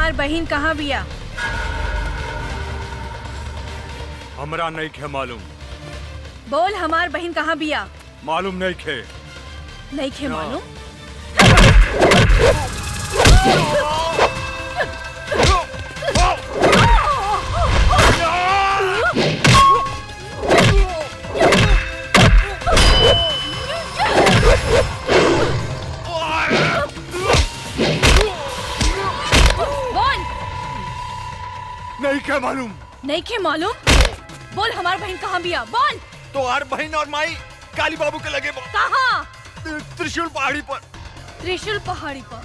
हमार बहन कहाँ बिया? हमरा नहीं खे मालूम। बोल हमार बहन कहाँ बिया? मालूम नहीं खे। नहीं खे मालूम? नहीं खे मालूम। नहीं खे मालूम? बोल हमार बहन कहाँ बिया? बोल। तो हर बहन और माई काली बाबू के लगे कहाँ? त्रिशूल पहाड़ी पर। त्रिशूल पहाड़ी पर।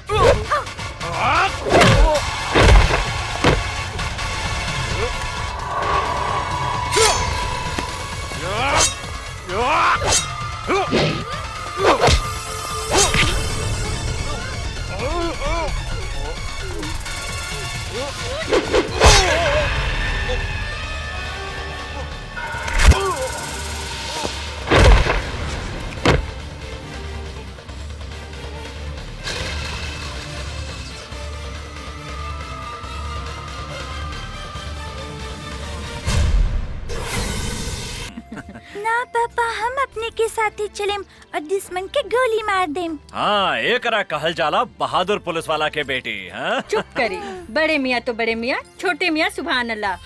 ना पापा, हम अपने के साथ ही चलेम और दुश्मन के गोली मार देम। हाँ, एकरा कहल जाला बहादुर पुलिस वाला के बेटी। हाँ? चुप करी। बड़े मियाँ तो बड़े मियाँ, छोटे मियाँ सुभान अल्लाह।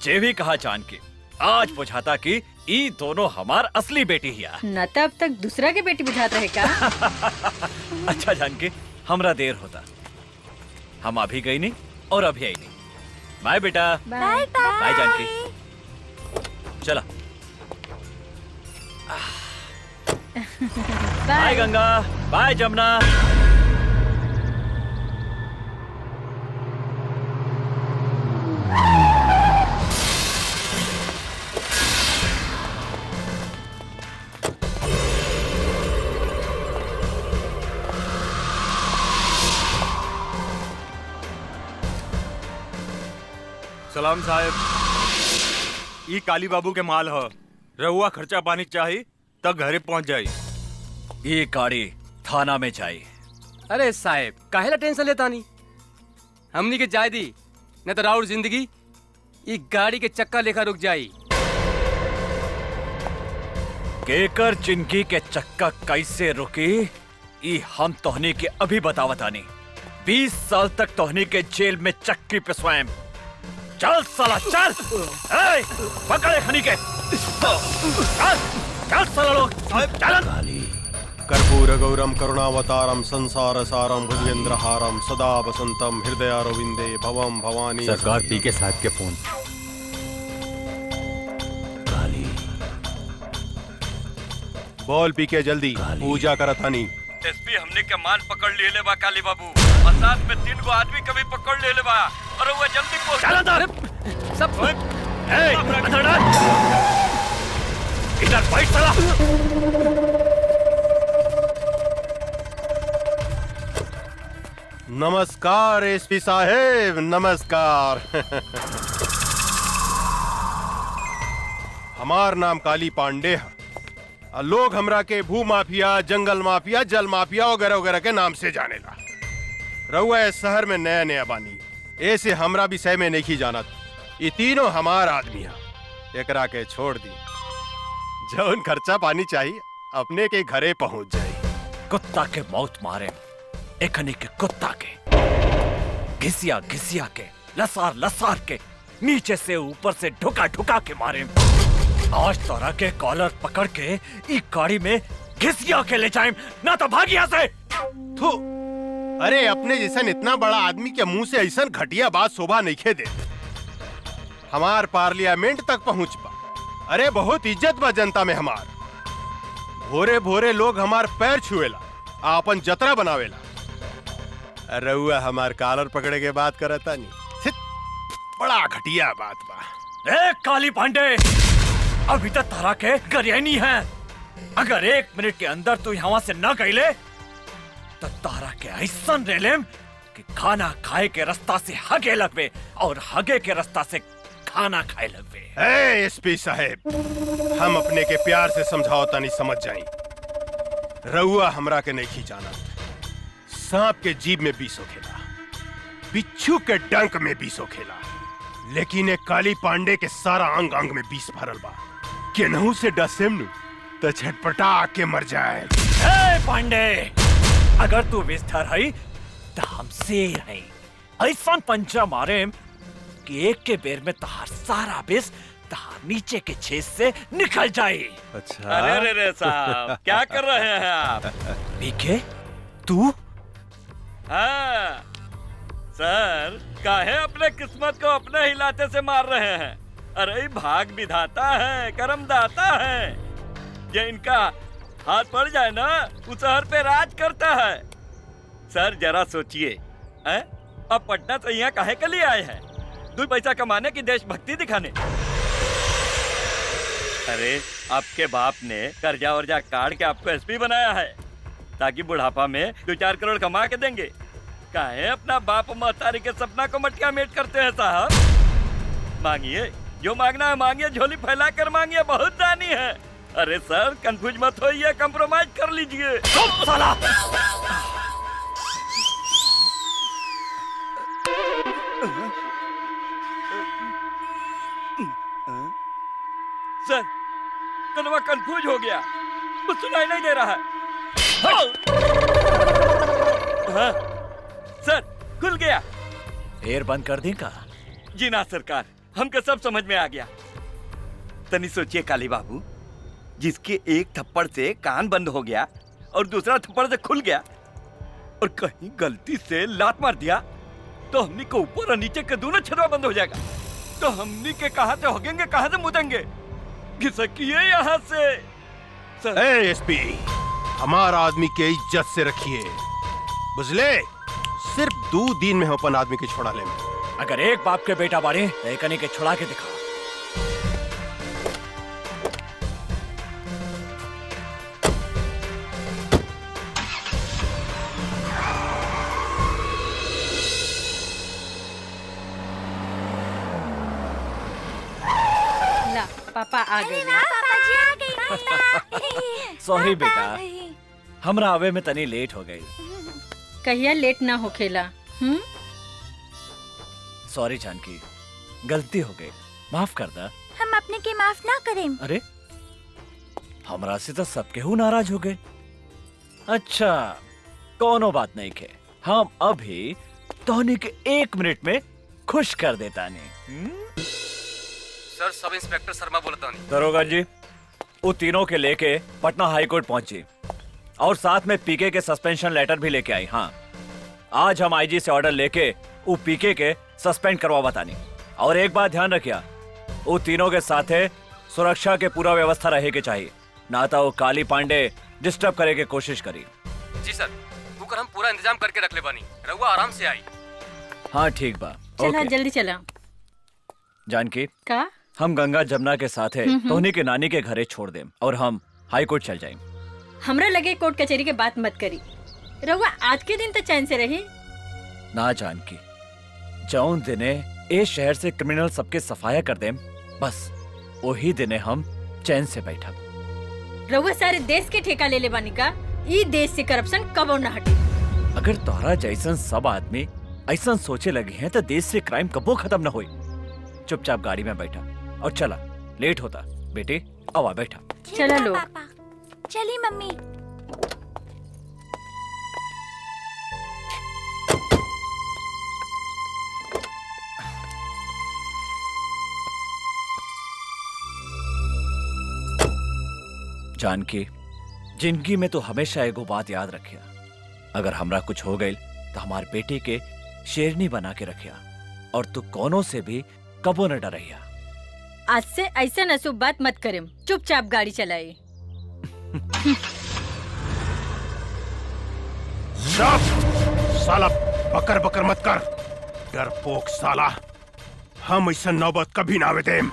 जे भी कहा जान के आज बुझाता कि ई दोनों हमार असली बेटी हिया। न तब तक दूसरा के बेटी बुझाता है का? अच्छा जान के हमरा देर होता, हम अभी गई नहीं और अभी आई नहीं। बाय बेटा। Bye bye. बाय जानकी। चला। बाय गंगा। बाय जमुना। सलाम साहब, ई काली बाबू के माल ह। रहुआ खर्चा पानी चाही तब घरे पहुंच जाई। ये गाड़ी थाना में जाई। अरे साहब, काहेला टेंशन लेता नहीं? हमनी के जाय दी, न तो राउर जिंदगी ई गाड़ी के चक्का लेखा रुक जाई। केकर जिंदगी के चक्का कैसे रुकी, ई हम तोहनी के अभी बतावतानी। 20 साल तक तोहनी के जेल में चक्की पे स्वयं। चल साला चल। ए, पकड़े खनी के। चल चल साला लोग। चल। कर्पूर गौरम करुणावतारम संसार सारम भुजगेंद्रहारम सदा वसंतम हृदयारविंदे भवम भवानी। सरकार पी के साथ के फोन। बोल पी के जल्दी पूजा करतानी। एसपी हमने के मान पकड़ ले बा काली बाबू, और साथ में 3 गो आदमी कभी पकड़ ले बा, और वो जल्दी पहुंच। चल अंदर सब। ए अंदर डाल। इधर बैठ साला। नमस्कार एसपी साहेब, नमस्कार। हमार नाम काली पांडे है। लोग हमरा के भू माफिया, जंगल माफिया, जल माफिया वगैरह वगैरह के नाम से जानेला। रहुआ इस शहर में नया नया बानी, ऐसे हमरा विषय में नहीं जानत। ये तीनों हमार आदमी है। एकरा के छोड़ दी, जौन खर्चा पानी चाहिए अपने के घरे पहुंच जाए। कुत्ता के मौत मारे, एकने के कुत्ता के घिसिया घिसिया के, लसार लसार के, नीचे से ऊपर से ढुका ढुका के मारे। आज तोरा के कॉलर पकड़ के ई गाड़ी में घिसिया के ले जाए, ना तो भाग यहाँ से। थू, अरे अपने जैसन इतना बड़ा आदमी के मुंह से ऐसा घटिया बात शोभा नहीं खे दे। हमार पार्लियामेंट तक पहुंच पा। अरे बहुत इज्जत बा जनता में हमार। भोरे भोरे लोग हमार पैर छुएला, आपन जतरा बनावेला। रउआ हमार कॉलर पकड़े के बात करता नहीं। बड़ा घटिया बात बा। ए काली पांडे, अभी तक तारा के गरियानी है। अगर 1 मिनट के अंदर तू यहाँ से न गईले तो तारा के ऐसा रेलेम कि खाना खाए के रास्ता से हगे लगवे और हगे के रास्ता से खाना खाए लगवे। एसपी साहेब, हम अपने के प्यार से समझाओता नहीं समझ जाई। रउआ हमरा के नहीं जाना। सांप के जीभ में विष होखेला, बिच्छू के डंक में विष होखेला, लेकिन एक काली पांडे के सारा अंग अंग में विष भरल बा। केनहू से डसेम नु तो छटपटा के मर जाए। ए पांडे, अगर तू विस्तार है तो हम शेर है। ऐसा पंचा मारे कि एक के बेर में तहार सारा विष तहार नीचे के छेद से निकल जाए। अच्छा अरे रे साहब, क्या कर रहे हैं आप? पीके तू? हाँ सर, काहे अपने किस्मत को अपने हिलाते से मार रहे हैं? अरे भाग विधाता है, कर्म दाता है। ये इनका हाथ पड़ जाए ना, उस शहर पे राज करता है। सर जरा सोचिए, अब पटना से यहाँ काहे के लिए आए हैं? 2 पैसा कमाने की देशभक्ति दिखाने? अरे आपके बाप ने कर्जा वर्जा काट के आपको एसपी बनाया है ताकि बुढ़ापा में 2-4 करोड़ कमा के देंगे। काहे अपना बाप महतारी के सपना को मटका मेट करते हैं साहब? मांगिए, जो मांगना है मांगिए, झोली फैला कर मांगिए, बहुत दानी है। अरे सर कंफ्यूज मत होइए, कंप्रोमाइज कर लीजिए। साला! सर कनवा कंफ्यूज हो गया, कुछ सुनाई नहीं दे रहा है। हाँ, सर खुल गया। एयर बंद कर दी का? जी ना सरकार, हमको सब समझ में आ गया। तनी सोचिए काली बाबू, जिसके एक थप्पड़ से कान बंद हो गया और दूसरा थप्पड़ से खुल गया, और कहीं गलती से लात मार दिया तो हमनी को ऊपर और नीचे के दोनों छदवा बंद हो जाएगा। तो हमनी के कहां से होगेंगे, कहां से मुदेंगे? घिसकिए यहाँ से। सर ए एसपी, हमारा आदमी के इज्जत से रखिए, बुझले? सिर्फ 2 दिन में हम अपन आदमी के छोड़ा ले। अगर एक बाप के बेटा बाड़े तो एक के छुड़ा के दिखा। ला पापा आ गए। पापा जी आ गई। सॉरी पापा बेटा, आ गई। हमरा आवे में तनी लेट हो गई। कहिया लेट ना होखेला। सॉरी जानकी, गलती हो गई, माफ कर दा। हम अपने के माफ ना करें। अरे हमरा से तो सबके हु नाराज हो गए। अच्छा कोनो बात नहीं के, हम अभी तोहनी के 1 मिनट में खुश कर देता नहीं। सर सब इंस्पेक्टर शर्मा बोलता नहीं। दरोगा जी, वो तीनों के लेके पटना हाई कोर्ट पहुंची और साथ में पीके के सस्पेंशन लेटर भी लेके आई। हाँ, आज हम आईजी से ऑर्डर लेके वो पीके के सस्पेंड करवा बतानी। और एक बात ध्यान रखिया, वो तीनों के साथे सुरक्षा के पूरा व्यवस्था रहे के चाहिए, ना तो वो काली पांडे डिस्टर्ब करे के कोशिश करी। जी सर, बुकर हम पूरा इंतजाम करके रख ले बानी, रहुआ आराम से आई। हाँ ठीक बा। चला ओके। जल्दी चला। जानकी, का हम गंगा जमुना के साथ है तोहनी के नानी के घरे छोड़ देम और हम हाई कोर्ट चल जाएं। हमरा लगे कोर्ट कचहरी के बात मत करी, रहुआ आज के दिन तो चैन से रही। ना जानकी, जौन दिने ए शहर से क्रिमिनल सबके सफाया कर देम, बस वही दिने हम चैन से बैठा। रहुआ सारे देश के ठेका ले ले बानी का, ई देश से करप्शन कबो न हटे। अगर तोहरा जैसन सब आदमी ऐसा सोचे लगे हैं तो देश से क्राइम कबो खत्म न होई। चुपचाप गाड़ी में बैठा और चला, लेट होता। बेटे आवा बैठा। चला लो। पापा चली मम्मी। जानकी, जिंदगी में तो हमेशा एगो बात याद रखिया, अगर हमरा कुछ हो गई तो हमारे बेटे के शेरनी बना के रखिया और तू कोनो से भी कबो न डरिया। आज से ऐसा नसूब बात मत करें, चुपचाप गाड़ी चलाए। साला बकर बकर मत कर, डरपोक साला। हम ऐसा नौबत कभी ना आवे देम।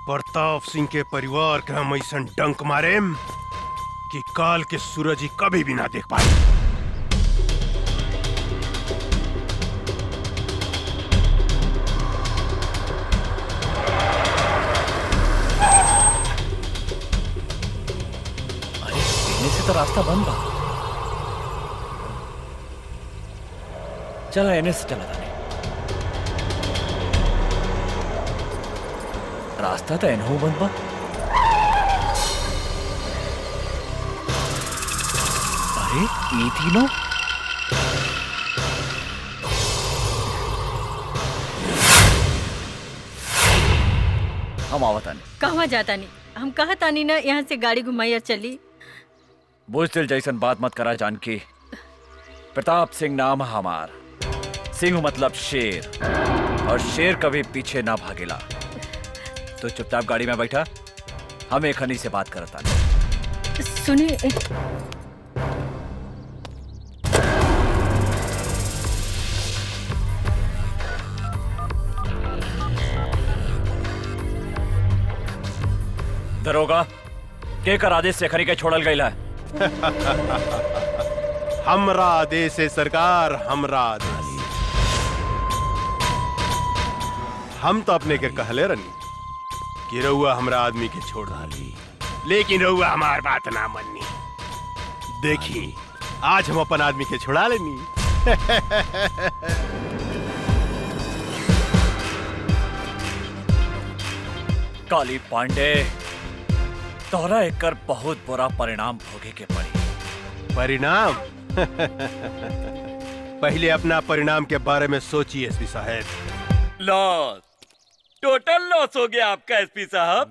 प्रताप सिंह के परिवार के हम ऐसा डंक मारेम कि काल के सूरज ही कभी भी ना देख पाए। से तो रास्ता बंद बा। चला एने से चला तानी रास्ता तो एनहू बंद बा। अरे ये तीनों हम आवतानी। कहवा जाता नहीं, हम कहा तानी ना यहाँ से गाड़ी घुमाई और चली। बुजदिल जैसन बात मत करा जानकी। प्रताप सिंह नाम है हमार। सिंह मतलब शेर, और शेर कभी पीछे ना भागेला। तो चुपचाप गाड़ी में बैठा, हम एक हनी से बात करता नहीं। सुनिए दरोगा के कर आदेश से खरी के छोड़ल गईला है। हमरा आदेश है सरकार, हमरा आदेश। हम तो अपने के कहले रनी कि रउआ हमरा आदमी के छोड़ डाली, लेकिन रउआ हमार बात ना मन्नी। देखी आज हम अपन आदमी के छुड़ा लेनी। काली पांडे, तोहरा एकर बहुत बुरा परिणाम भोगे के पड़ी। परिणाम? पहले अपना परिणाम के बारे में सोचिए एसपी साहब। लॉस, टोटल लॉस हो गया आपका एसपी साहब।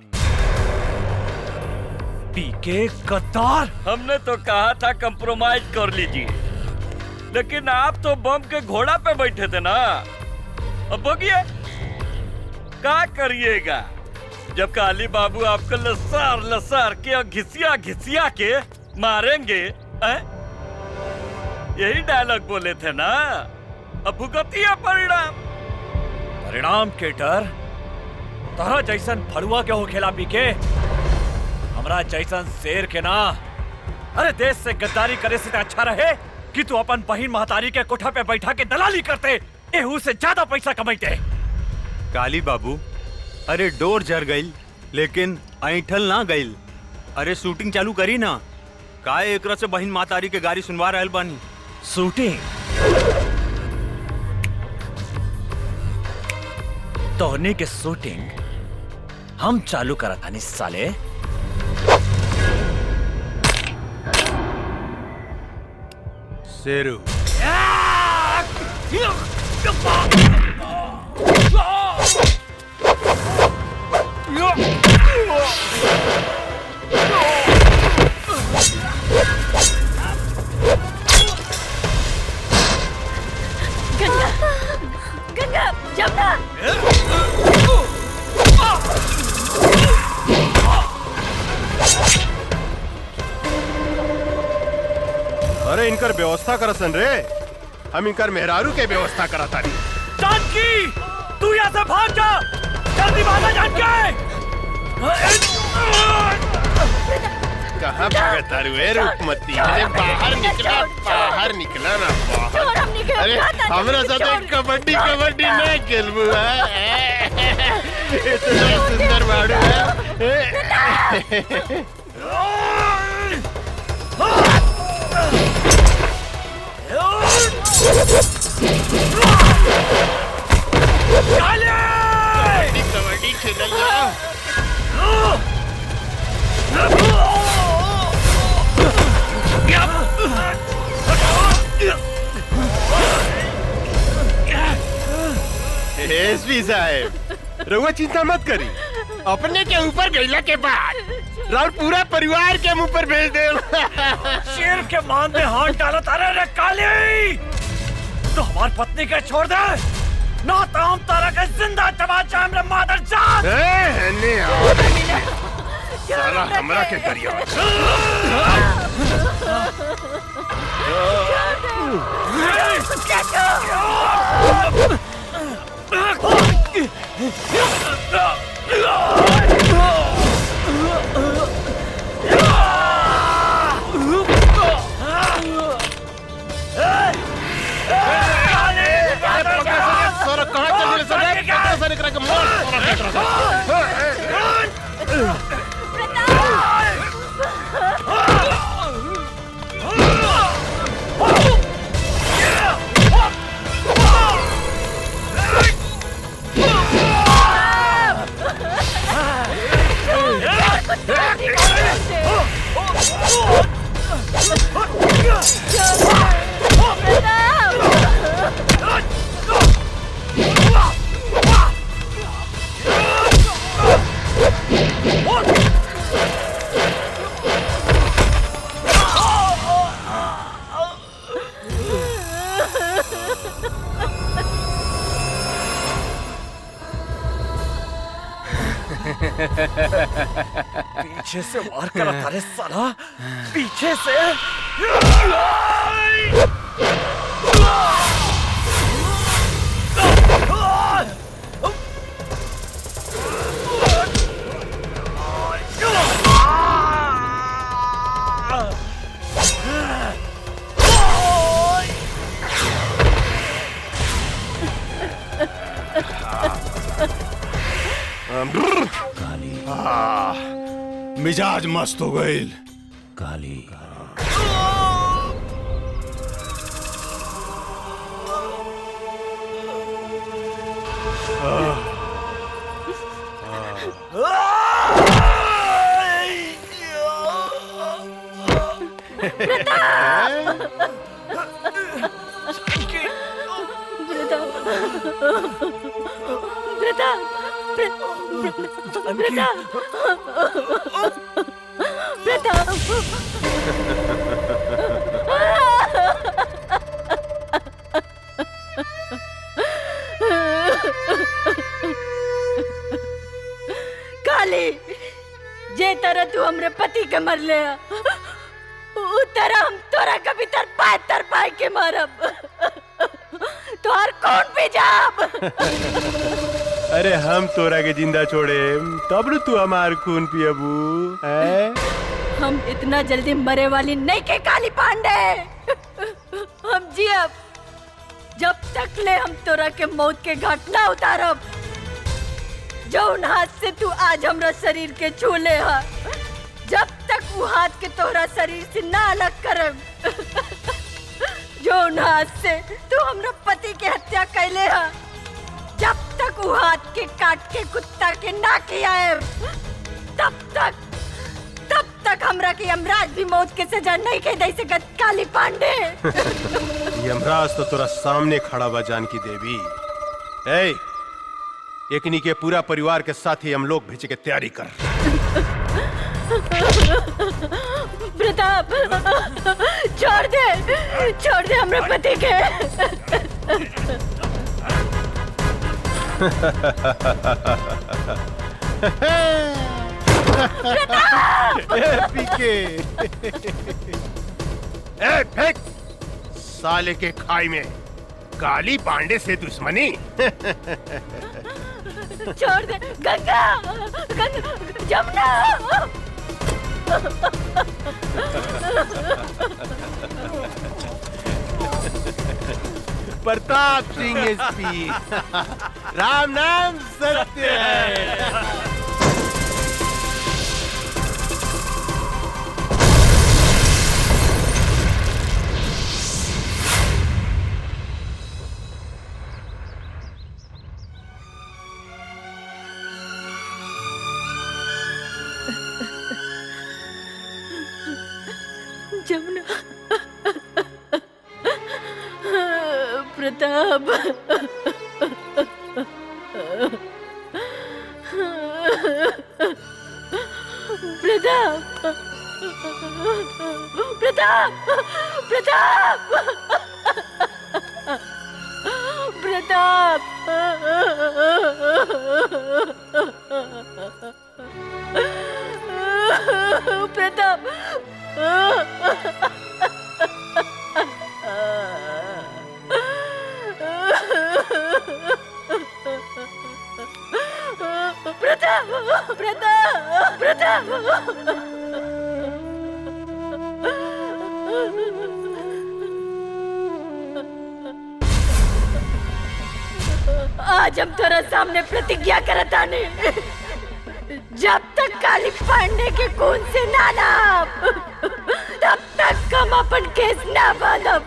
पीके गद्दार, हमने तो कहा था कंप्रोमाइज कर लीजिए, लेकिन आप तो बम के घोड़ा पे बैठे थे ना। अब बोगिए क्या करिएगा जब काली बाबू आपको लसार लसार के और घिसिया घिसिया के मारेंगे। यही डायलॉग बोले थे ना। अब भुगतिया परिणाम। परिणाम के डर तोहरा जैसन फड़ुआ के हो खेला पीके, हमरा जैसन शेर के ना। अरे देश से गद्दारी करे से अच्छा रहे कि तू अपन बहिन महतारी के कोठा पे बैठा के दलाली करते, एहू से ज्यादा पैसा कमाते। काली बाबू, अरे डोर जर गई लेकिन ऐठल ना गई। अरे शूटिंग चालू करी ना। का एकरा से बहिन मातारी के गाड़ी सुनवा रहल बानी। शूटिंग? तोहनी के शूटिंग हम चालू करा था साले। शेरू, गंगा, गंगा, जमुना। अरे इनकर व्यवस्था करसन रे। हम इनकर मेहरारू के व्यवस्था करता नहीं। जानकी, तू यहाँ से भाग जा, जल्दी भागा जानकी। कहाँ भागत तारू है रूपमती? अरे बाहर निकला, बाहर निकला ना बाहर। अरे हमरा साथ कबड्डी कबड्डी नहीं खेलबू है। इतना सुंदर बाड़ू है। कबड्डी खेल जा। एसपी साहब, रउआ चिंता मत करी। अपने के ऊपर गईला के बाद राउर पूरा परिवार के मुंह पर भेज दे। शेर के मान में हाथ डाला तारे रे काली। तो हमारी पत्नी के छोड़ दे, ना तो हम तारा के जिंदा चबाचा हमरे मादर जात। साला हमरा के करिया। पीछे से वार करा तारे साला, पीछे से। मिजाज मस्त हो गई। काली काली, जे तरह तू हमरे पति के मर ले, उ तरह हम तोरा कभी तर पाए के मरब। तोहर कौन भी जाब। अरे हम तोरा के जिंदा छोड़े तब न तू हमार खून पियबू। हम इतना जल्दी मरे वाली नहीं के काली पांडे। हम जियब जब तक ले हम तोरा के मौत के घाट ना उतारब। जौन हाथ से तू आज हमरा शरीर के छू ले हा, जब तक वो हाथ के तोरा शरीर से ना अलग करब। जौन हाथ से तू हमरा पति के हत्या कैले हा, जब तक वो हाथ के काट के कुत्ता के ना खियाए, तब तक हमरा के यमराज भी मौत के सजा नहीं के दे सकत काली पांडे। यमराज तो तोरा सामने खड़ा बा जानकी देवी। ए, एकनी के पूरा परिवार के साथ ही हम लोग भेजे के तैयारी कर। प्रताप, छोड़ दे हमरे पति के। पीके ए फेंक साले के खाई में काली पांडे से दुश्मनी। छोड़ दे गंगा, जमुना। प्रताप सिंह एसपी, राम नाम सत्य है। जमुना, प्रताप, प्रताप। आज हम तेरा सामने प्रतिज्ञा करता नहीं, जब तक काली पांडे के खून से ना नाप, तब तक हम अपन केस ना बांधब।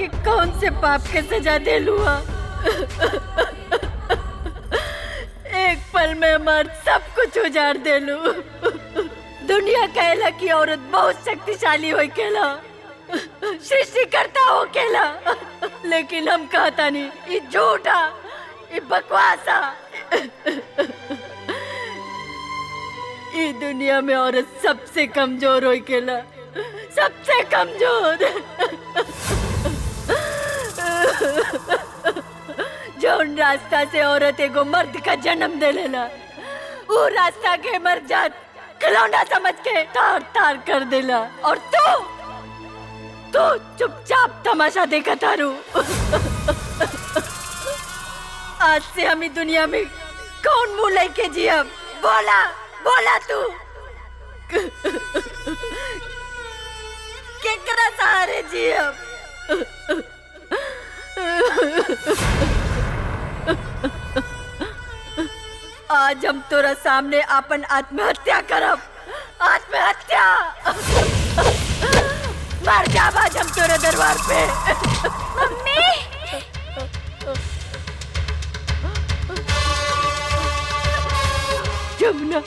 के कौन से पाप के सजा दे लुआ। एक पल में मर्द सब कुछ उजाड़ दे लू। दुनिया कहला कि औरत बहुत शक्तिशाली हो केला, सृष्टि करता हो केला, लेकिन हम कहता नहीं, ये झूठा, ये बकवासा। ये दुनिया में औरत सबसे कमजोर हो केला, सबसे कमजोर। जौन रास्ता से औरत एगो मर्द का जन्म दे लेला, वो रास्ता के मर जात खिलौना समझ के तार तार कर देला, और तू चुपचाप तमाशा देखा तारू। आज से हम दुनिया में कौन मुंह लेके जिया? बोला तू। केकरा सहारे जिया? आज हम तोरा सामने अपन आत्महत्या करब। आत्महत्या मर जाब आज हम तोरे दरबार पे। मम्मी जमुना,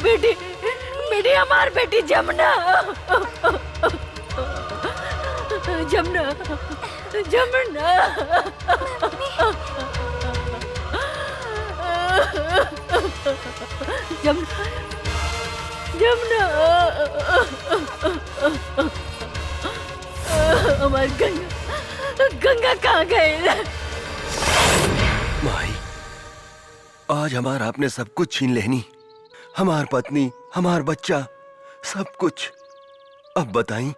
बेटी हमार बेटी जमुना, जमुना, जमुना। जमुना, हमार गंगा कहाँ गए? माई, आज हमारा आपने सब कुछ छीन लेनी, हमार पत्नी, हमार बच्चा, सब कुछ। अब बताई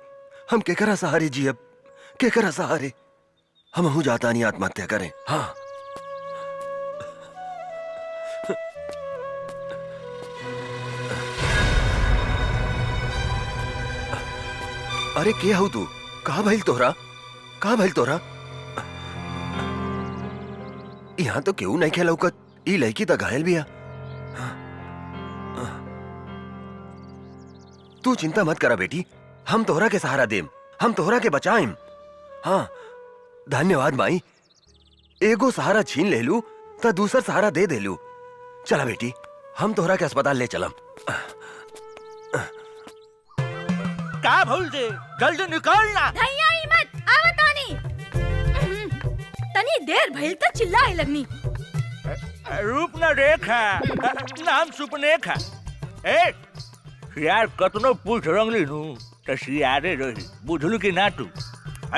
हम केकरा सहारे जी? अब केकरा सहारे? हम हूं जाता नहीं आत्महत्या करें। हाँ, अरे के हूँ तू? कहा भइल तोहरा? कहा भइल तोहरा? यहाँ तो क्यों नहीं खेला लौकत? ई लड़की तो घायल भी है। तू चिंता मत करा बेटी, हम तोहरा के सहारा देम, हम तोहरा के बचाएम। हाँ, धन्यवाद माई। एगो सहारा छीन ले लू तो दूसरा सहारा दे दे लू। चला बेटी, हम तोहरा के अस्पताल ले चलम। का भूल दे, जल्दी निकलना। धैया ही मत, आवत आनी। तनी देर भइल त चिल्लाए लगनी। रूप न रेखा, नाम सुपनेखा। ए यार, कतनो पूछ रंगली नू तो सियारे रही, बुझलू की ना तू?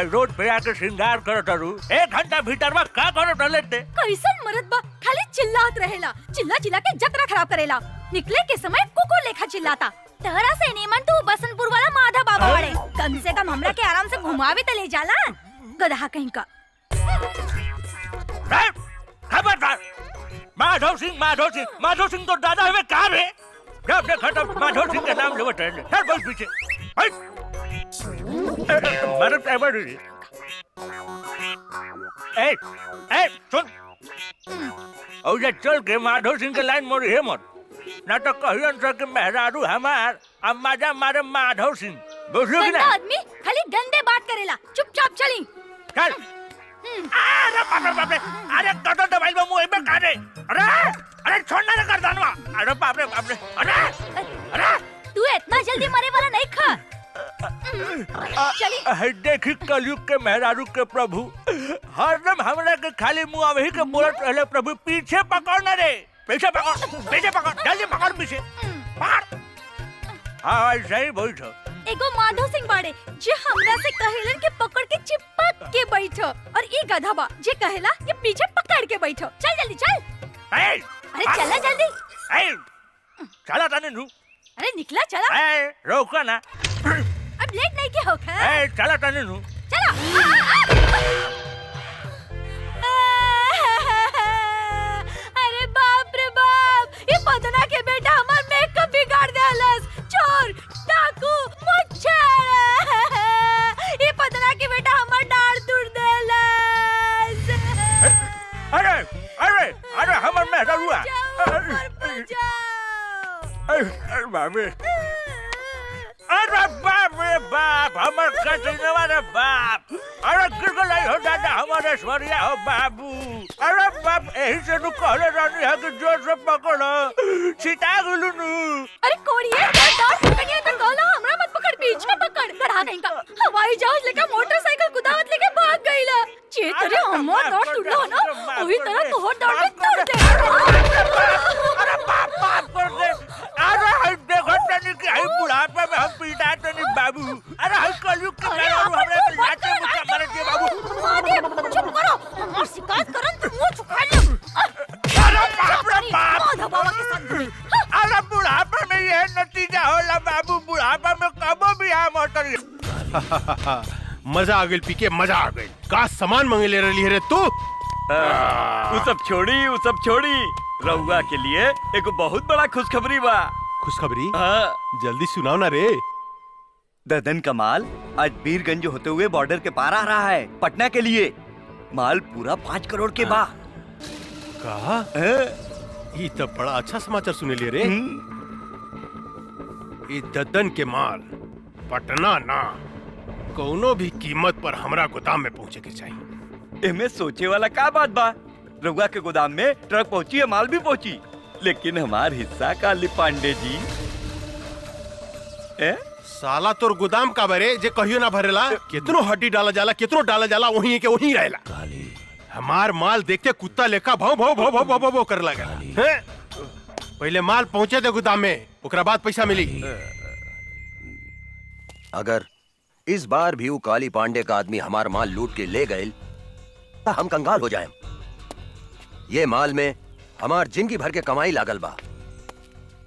रोड पे आके श्रृंगार करत रू, 1 घंटा भीतर में का करत लेते? कैसन मरद बा, खाली चिल्लात रहेला, चिल्ला चिल्ला के जतरा खराब करेला। निकले के समय कुकुर लेखा चिल्लाता। तहरा से नीमन तू बसंतपुर वाला माधा बाबा वाले, कम से कम हमरा के आराम से घुमावे त ले जाला। गधा कहीं का। खबरदार! माधव सिंह तो दादा हमें कहा रे? जब देखा तब माधव सिंह का नाम लेवत रहे। चल बस पीछे। मरद साहब, ए सुन, और ये चल के माधव सिंह के लाइन मोड़ी है मत, ना तो कहियन सके मेहरारू हमार अम्माजा मारे माधव सिंह। बुझलू की गंदा ना? आदमी खाली गंदे बात करेला। चुपचाप चली। चल। अरे बाप रे, अरे कटो दवाई में मुंह में काटे। अरे छोड़ना ना कर दानवा। अरे बाप रे, अरे तू इतना जल्दी मरे वाला नहीं खा। चली। देखी कलयुग के मेहरारू के प्रभु, हरदम हमरा के खाली मुंह वही के बोलत रहले, प्रभु पीछे पकड़ ना रे, पीछे पकड़, जल्दी पकड़ पीछे। पकड़। हाँ ऐसा ही बैठ। एगो माधव सिंह बाड़े जे हमरा से कहेलन के पकड़ के चिपक के बैठ, और ई गधा बा जे कहेला कि पीछे पकड़ के बैठ। चल जल्दी चल। अरे चला जल्दी। चला ताने नू। अरे निकला चला। रोका ना। अब लेट नहीं के होखा। चला ताने नू। चला। अरे बाप रे बाप, ये पदना के बेटा हमार मेकअप बिगाड़ देलस। चोर, डाकू, मुच्छर। ये पदना के बेटा हमार डाढ़ तोड़ देलस। अरे हमार मेहरारू। बाप रे, अरे बाप रे बाप, हमर कचनवा रे बाप, अरे गिरगल हो दादा हमारे स्वरिया हो बाबू, अरे बाप यही से नु कहले रानी है कि जोर से पकड़ो, सीता गुलू नु। अरे कोड़िए डॉट पकड़िए तो कहलो हमरा मत पकड़, बीच में पकड़, गधा कहीं का हवाई जहाज लेके मोटरसाइकिल कुदावत लेके भाग गईला। जे तेरे हमर दौड़ टूटलो ना, वही तरह तोहर दौड़ भी टूट दे। अरे बाप बाप कर दे, अरे हम देखो तनी कि हम बुढ़ापे में हम पीटा तनी बाबू, अरे हम कलयुग के मेरा हमरे के लाते मुका मारे दे बाबू। मादे चुप करो, हमर शिकायत करन तो मुंह छुपा ले। अरे बाप रे बाप, माधा बाबा के साथ घुरी। अरे बुढ़ापे में ये नतीजा होला बाबू, बुढ़ापे में कबो भी आ मोटर। मजा आ गई पीके, मजा आ गई। का सामान मंगे ले रही है रे तू? वो सब छोड़ी रहुआ के लिए एक बहुत बड़ा खुशखबरी बा। खुशखबरी? हाँ। जल्दी सुनाओ ना रे। ददन का माल आज बीरगंज होते हुए बॉर्डर के पार आ रहा है पटना के लिए। माल पूरा 5 करोड़ के बा। कहा? ये तो बड़ा अच्छा समाचार सुने ले रे। ये ददन के माल पटना ना, कोनो भी कीमत पर हमरा गोदाम में पहुंचे के चाहिए। इनमें सोचे वाला का बात बा। रघुआ के गोदाम में ट्रक पहुंची है, माल भी पहुंची, लेकिन हमार हिस्सा काली पांडे जी। साला तोर गोदाम का बरे जे कहियो ना भरेला। कितनो हड्डी डाला जाला, कितनो डाला जाला, वहीं के वहीं रहेला। हमार माल देखते कुत्ता लेखा भाव भाव भाव भाव भाव भाव कर लगा। पहले माल पहुंचे दे गोदाम में, ओकरा बाद पैसा मिली। अगर इस बार भी वो काली पांडे का आदमी हमार माल लूट के ले गए तो हम कंगाल हो जाएं। ये माल में हमार जिंदगी भर के कमाई लागल बा।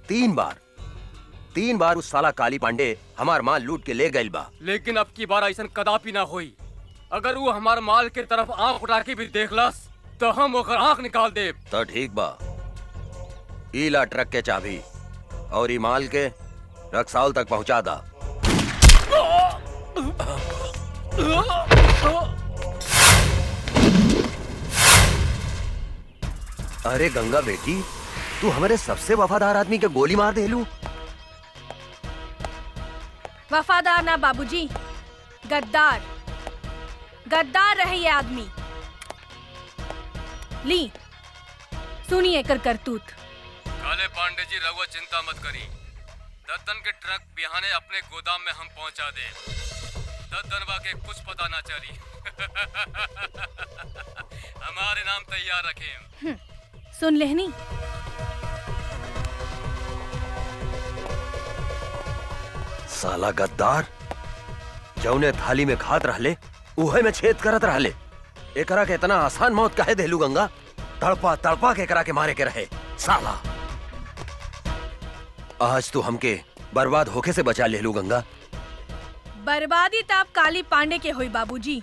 3 बार उस साला काली पांडे हमार माल लूट के ले गए बा। लेकिन अब की बार ऐसा कदापि ना होई। अगर वो हमार माल के तरफ आंख उठा के भी देखलस तो हम ओकर आंख निकाल देब। तो ठीक बा, ईला ट्रक के चाबी और ई माल के रक्सौल तक पहुंचा दा। अरे गंगा बेटी, तू हमारे सबसे वफादार आदमी के गोली मार देलू। वफादार ना बाबूजी, गद्दार गद्दार रहे ये आदमी। ली सुनिए कर करतूत। काले पांडे जी रघुआ चिंता मत करी, दद्दन के ट्रक बिहाने अपने गोदाम में हम पहुंचा दे। दद्दनवा के कुछ पता ना चली। हमारे नाम तैयार रखें। सुन लेहनी, साला गद्दार, जौने थाली में खात रहले उहे में छेद करत रहले। एकरा के इतना आसान मौत काहे देलू गंगा? तड़पा तड़पा के एकरा के मारे के रहे साला। आज तू हमके बर्बाद होके से बचा लेलू गंगा। बर्बादी ताप काली पांडे के होई बाबूजी।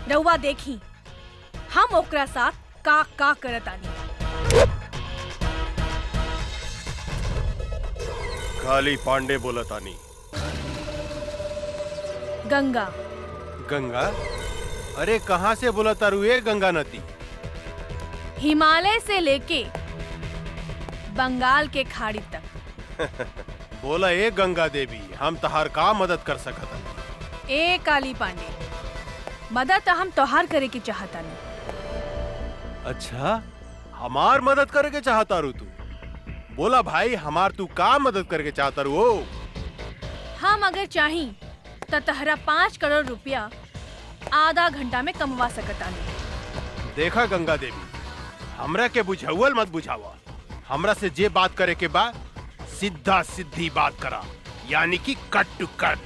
रउआ देखी हम ओकरा साथ का करत आनी। काली पांडे बोला तानी। गंगा गंगा? अरे कहाँ से बोला तारू ये गंगा नदी? हिमालय से लेके बंगाल के खाड़ी तक। बोला ए गंगा देवी, हम तहार का मदद कर सकत? ए काली पांडे, मदद हम तोहार करे के चाहता नहीं। अच्छा, हमार मदद करे के चाहता रू तू? बोला भाई, हमार तू का मदद करे के चाहता रू? हम अगर चाही तो तहरा 5 करोड़ रुपया आधा घंटा में कमवा सकता नहीं। देखा गंगा देवी, हमरा के बुझावल मत बुझावा। हमरा से जे बात करे के बा सीधा सीधी बात करा, यानी कि कट टू कट।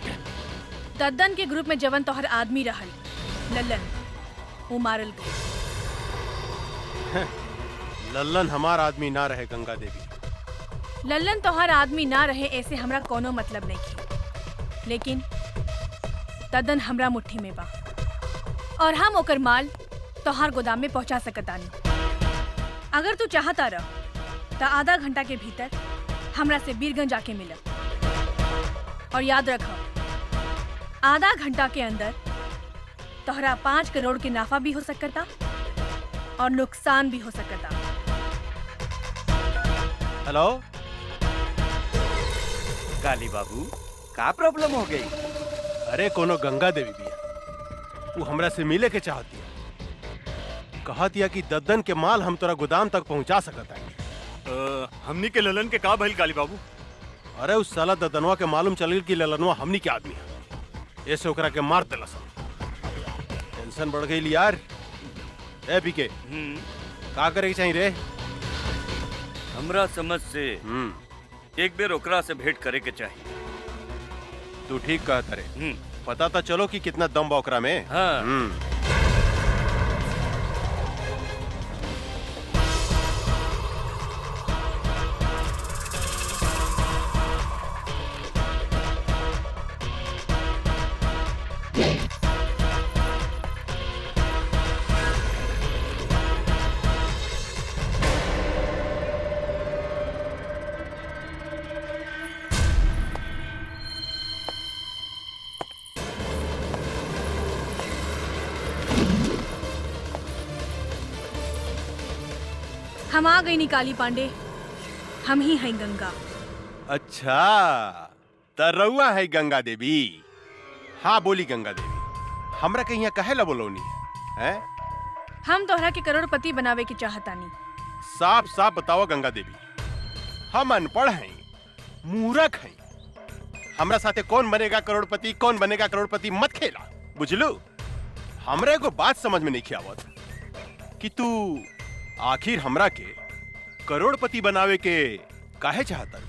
दद्दन के ग्रुप में जवन तोहर आदमी रहल लल्लन, वो मारल गई। लल्लन हमार आदमी ना रहे गंगा देवी। लल्लन तोहर आदमी ना रहे ऐसे हमरा कोनो मतलब नहीं थी, लेकिन दद्दन हमरा मुट्ठी में बा और हम ओकर माल तोहर गोदाम में पहुंचा सकतानी। अगर तू चाहता रह तो आधा घंटा के भीतर हमरा से बीरगंज आके मिला। और याद रख, आधा घंटा के अंदर तोहरा 5 करोड़ के नाफा भी हो सकता और नुकसान भी हो सकता। हेलो, काली बाबू का प्रॉब्लम हो गई? अरे कोनो गंगा देवी बिया, वो हमरा से मिले के चाहती है। कहतिया कि दद्दन के माल हम तोरा गोदाम तक पहुंचा सकत है। हमनी के ललन के का भइल काली बाबू? अरे उस साला दद्दनवा के मालूम चल गई कि ललनवा हमनी के आदमी है, ऐसे ओकरा के मार देला सब। टेंशन बढ़ गई यार। ए पीके, का करे के चाहिए रे? हमरा समझ से एक बेर ओकरा से भेंट करे के चाहिए। तू ठीक कहत रे। पता तो चलो कि कितना दम बा ओकरा में। हाँ। हम आ गई नी काली पांडे, हम ही हैं गंगा। अच्छा, तरौआ है गंगा देवी। हाँ बोली गंगा देवी, हमरा के यहाँ कहे ला बोलौनी है? हम तोहरा के करोड़पति बनावे की चाहतानी। साफ साफ बताओ गंगा देवी, हम अनपढ़ हैं, मूर्ख हैं। हमरा साथे कौन बनेगा करोड़पति, कौन बनेगा करोड़पति मत खेला, बुझलू? हमरे को बात समझ में नहीं आवत कि तू आखिर हमरा के करोड़पति बनावे के काहे चाहता?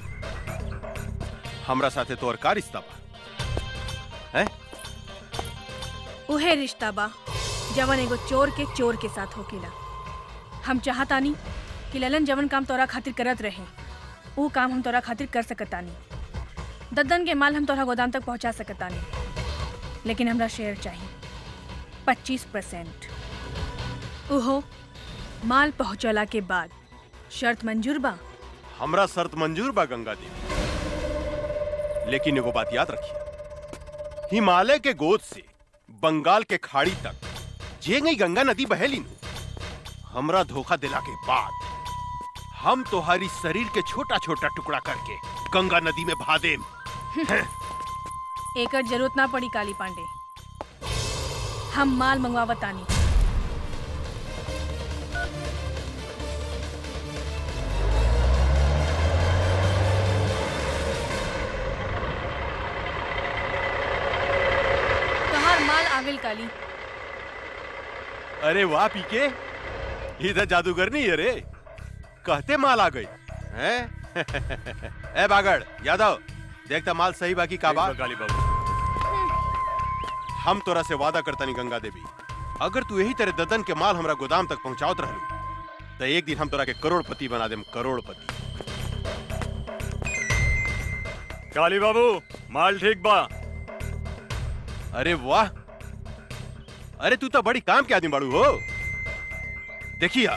हमरा साथे तोर का रिश्ता बा? हैं? उहे रिश्ता बा जवन एगो चोर के चोर के साथ होकेला। हम चाहतानी कि ललन जवन काम तोरा खातिर करत रहे, वो काम हम तोरा खातिर कर सकतानी। दद्दन के माल हम तोरा गोदाम तक पहुंचा सकतानी, लेकिन हमरा शेयर चाहिए 25%। उहो माल पहुंचला के बाद। शर्त मंजूर बा? हमरा शर्त मंजूर बा गंगा देवी, लेकिन एगो बात याद रखिए, हिमालय के गोद से बंगाल के खाड़ी तक जे गई गंगा नदी बहेली नु, हमरा धोखा दिला के बाद हम तोहारी शरीर के छोटा छोटा टुकड़ा करके गंगा नदी में बहा देम। एकर जरूरत ना पड़ी काली पांडे, हम माल मंगवावतानी। आविल काली। अरे वाह पीके, इधर जादूगर नहीं है रे, कहते माल आ गई हैं? ए बागड़ यादव, देखता माल सही बाकी का बात? काली बाबू, हम तोरा से वादा करता नहीं गंगा देवी, अगर तू यही तरह ददन के माल हमरा गोदाम तक पहुंचावत रहलू तो एक दिन हम तोरा के करोड़पति बना देम, करोड़पति। काली बाबू माल ठीक बा। अरे वाह, अरे तू तो बड़ी काम के आदमी बाड़ू हो। देखिया,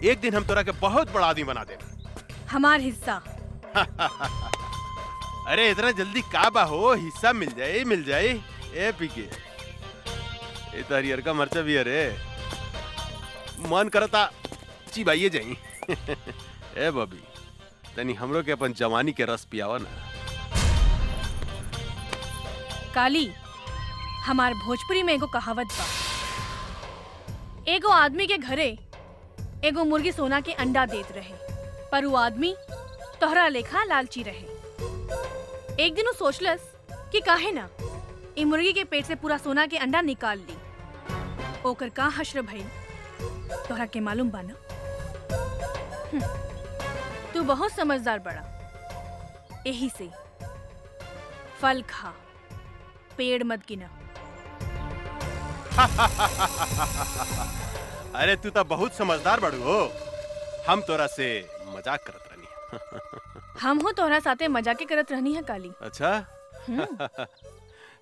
एक दिन हम तोरा के बहुत बड़ा आदमी बना दे। हमार हिस्सा। अरे इतना जल्दी का बा हो, हिस्सा मिल जाए मिल जाए। ए पीके, ए तो हरियर का मर्चा भी अरे मन करता चिबाइए जाई। ए बबी, तनी हमरो के अपन जवानी के रस पियावा ना। काली, हमार भोजपुरी में एगो कहावत बा, एगो आदमी के घरे एगो मुर्गी सोना के अंडा देत रहे, पर वो आदमी तोहरा लेखा लालची रहे। एक दिन वो सोचलस कि काहे ना ई मुर्गी के पेट से पूरा सोना के अंडा निकाल ली। ओकर का हश्र भइल तोहरा के मालूम बा ना? तू बहुत समझदार बड़ा, यही से फल खा, पेड़ मत गिना। अरे तू तो बहुत समझदार बड़ू हो, हम तोरा से मजाक करत रहनी। हम हो तोहरा साथे मजाके करत रहनी है काली। अच्छा।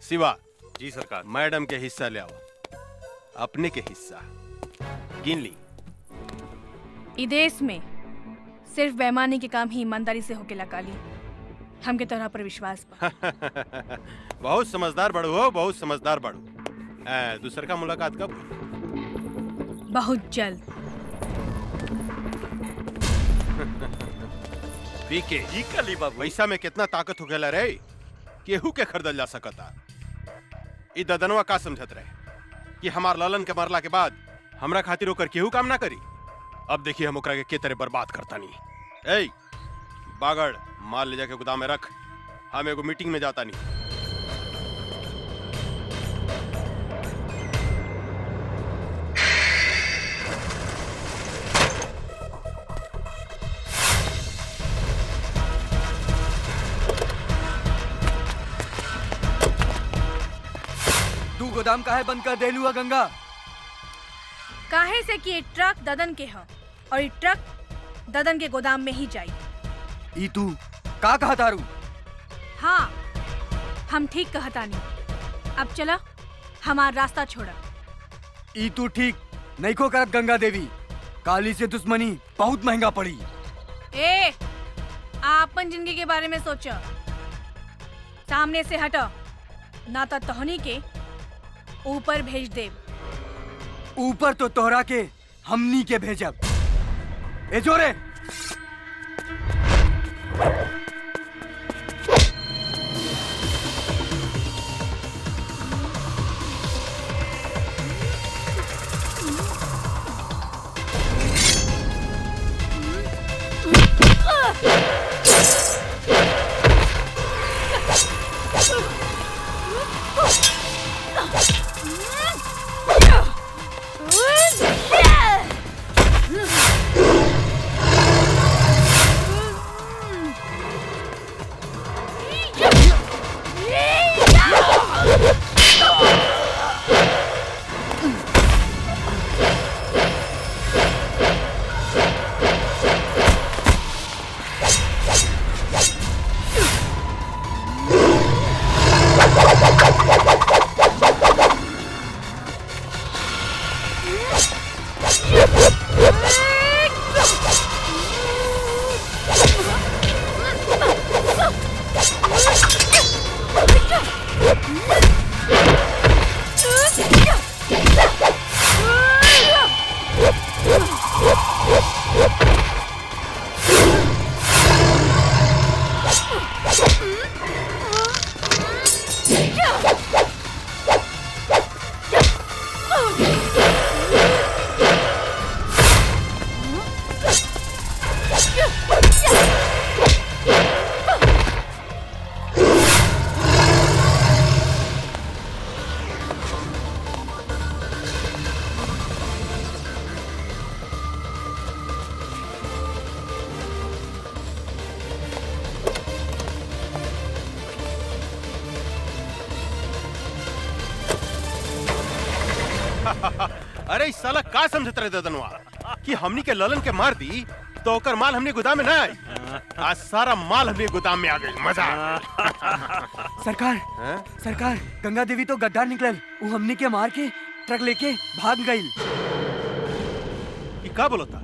शिवा जी सरकार। मैडम के हिस्सा ले आओ, अपने के हिस्सा गिन ली। ई देश में सिर्फ बेईमानी के काम ही ईमानदारी से होकेला काली, हमके तोहरा पर विश्वास बा। बहुत समझदार बड़ू हो, बहुत समझदार बड़ू। दूसर का मुलाकात कब हुई? बहुत जल्द। पी के जी काली बाबू। पैसा में कितना ताकत हो गया रे, केहू के खरीदल जा सकता। ई ददनवा का समझत रहे कि हमार ललन के मरला के बाद हमरा खातिर ओकर केहू काम ना करी। अब देखिए हम ओकरा के तरह बर्बाद करता नहीं। ए बागड़, माल ले जाके गोदाम में रख, हम एगो मीटिंग में जाता नहीं। तू गोदाम काहे बंद कर देलू है गंगा? काहे से कि ये ट्रक ददन के ह और ये ट्रक ददन के गोदाम में ही जाई। ई तू का कहा तारू? हाँ, हम ठीक कहतानी। अब चला, हमार रास्ता छोड़ा। ई तू ठीक नहीं को करत गंगा देवी। काली से दुश्मनी बहुत महंगा पड़ी। ए, आपन जिंदगी के बारे में सोचो। सामने से हटो, ना तो तोहनी के ऊपर भेज दे। ऊपर तो तोहरा के हमनी के भेजब। ए जोरे अरे इस साला का समझत रहे ददनवा कि हमनी के ललन के मार दी तो ओकर माल हमने गोदाम में ना आई। आज सारा माल हमने गोदाम में आ गई। मजा सरकार हैं? सरकार गंगा देवी तो गद्दार निकलल। वो हमनी के मार के ट्रक लेके भाग गई। ई का बोलता?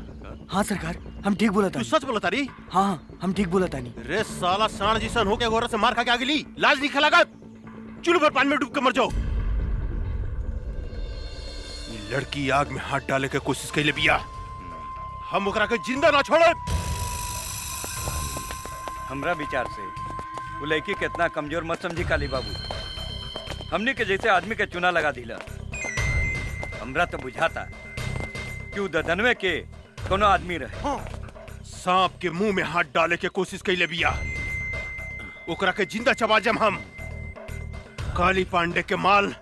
हाँ सरकार, हम ठीक बोला तू था। सच बोलता री? हाँ हम ठीक बोला था नहीं। रे साला सांड जिसन होके गोरा से मार खा के आ गेली, लाज नहीं खलागा। चुल्लू भर पानी में डूब के मर जाओ। ये लड़की आग में हाथ डाले के कोशिश कैले बिया, हम ओकरा के जिंदा ना छोड़े। हमरा विचार से वो लड़की कितना कमजोर मत समझी काली बाबू। हमने के जैसे आदमी के चुना लगा दिला। हमरा तो बुझाता कि वो ददनवे के कोनो आदमी रहे। सांप के मुंह में हाथ डाले के कोशिश कैले बिया, ओकरा के जिंदा चबा जम हम। काली पांडे के माल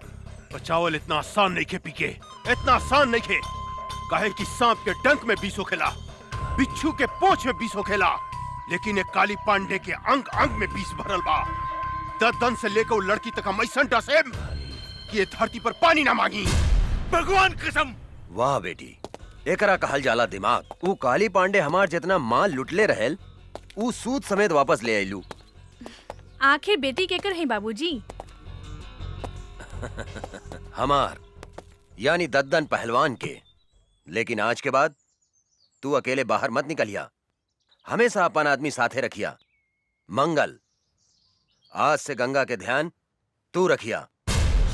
बचावल इतना आसान नहीं खे पीके, इतना आसान नहीं खे। काहे कि सांप के डंक में विष होखेला, बिच्छू के पोंछ में विष होखेला, लेकिन एक काली पांडे के अंग अंग में विष भरल बा। ददन से लेकर वो लड़की तक हम ऐसा डसेम कि ये धरती पर पानी ना मांगी। भगवान कसम। वाह बेटी, एकरा कहल जाला दिमाग। ऊ काली पांडे हमार जितना माल लुटले रहेल, ऊ सूद समेत वापस ले आइलू। आखिर बेटी केकर है बाबूजी? हमार यानी दद्दन पहलवान के। लेकिन आज के बाद तू अकेले बाहर मत निकलिया, हमेशा अपन आदमी साथे रखिया। मंगल, आज से गंगा के ध्यान तू रखिया।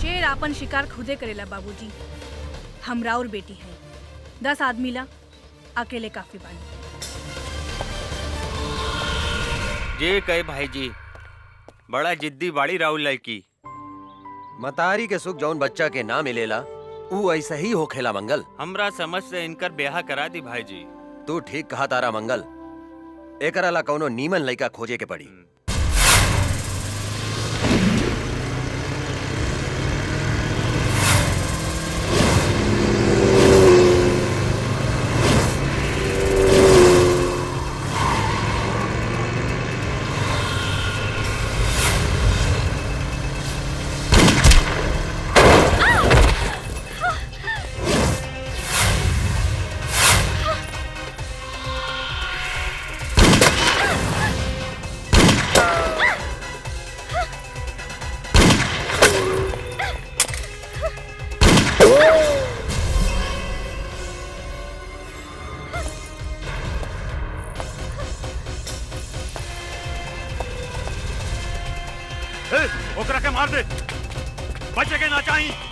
शेर आपन शिकार खुदे करेला बाबूजी। हम राउर बेटी है, 10 आदमी ला अकेले काफी बानी। जे कहे भाई जी, बड़ा जिद्दी बाड़ी राहुल लड़की। मतारी के सुख जौन बच्चा के ना मिलेला ऊ ऐसा ही हो खेला मंगल। हमरा समझ से इनकर ब्याह करा दी भाई जी। तू ठीक कहा तारा मंगल, एकरा ला कौनो नीमन लइका खोजे के पड़ी। ओकरा के मार दे, बचे के ना चाहिए।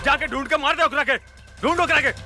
जाके ढूंढ के मार दे ओकरा के, ढूंढ ओकरा के।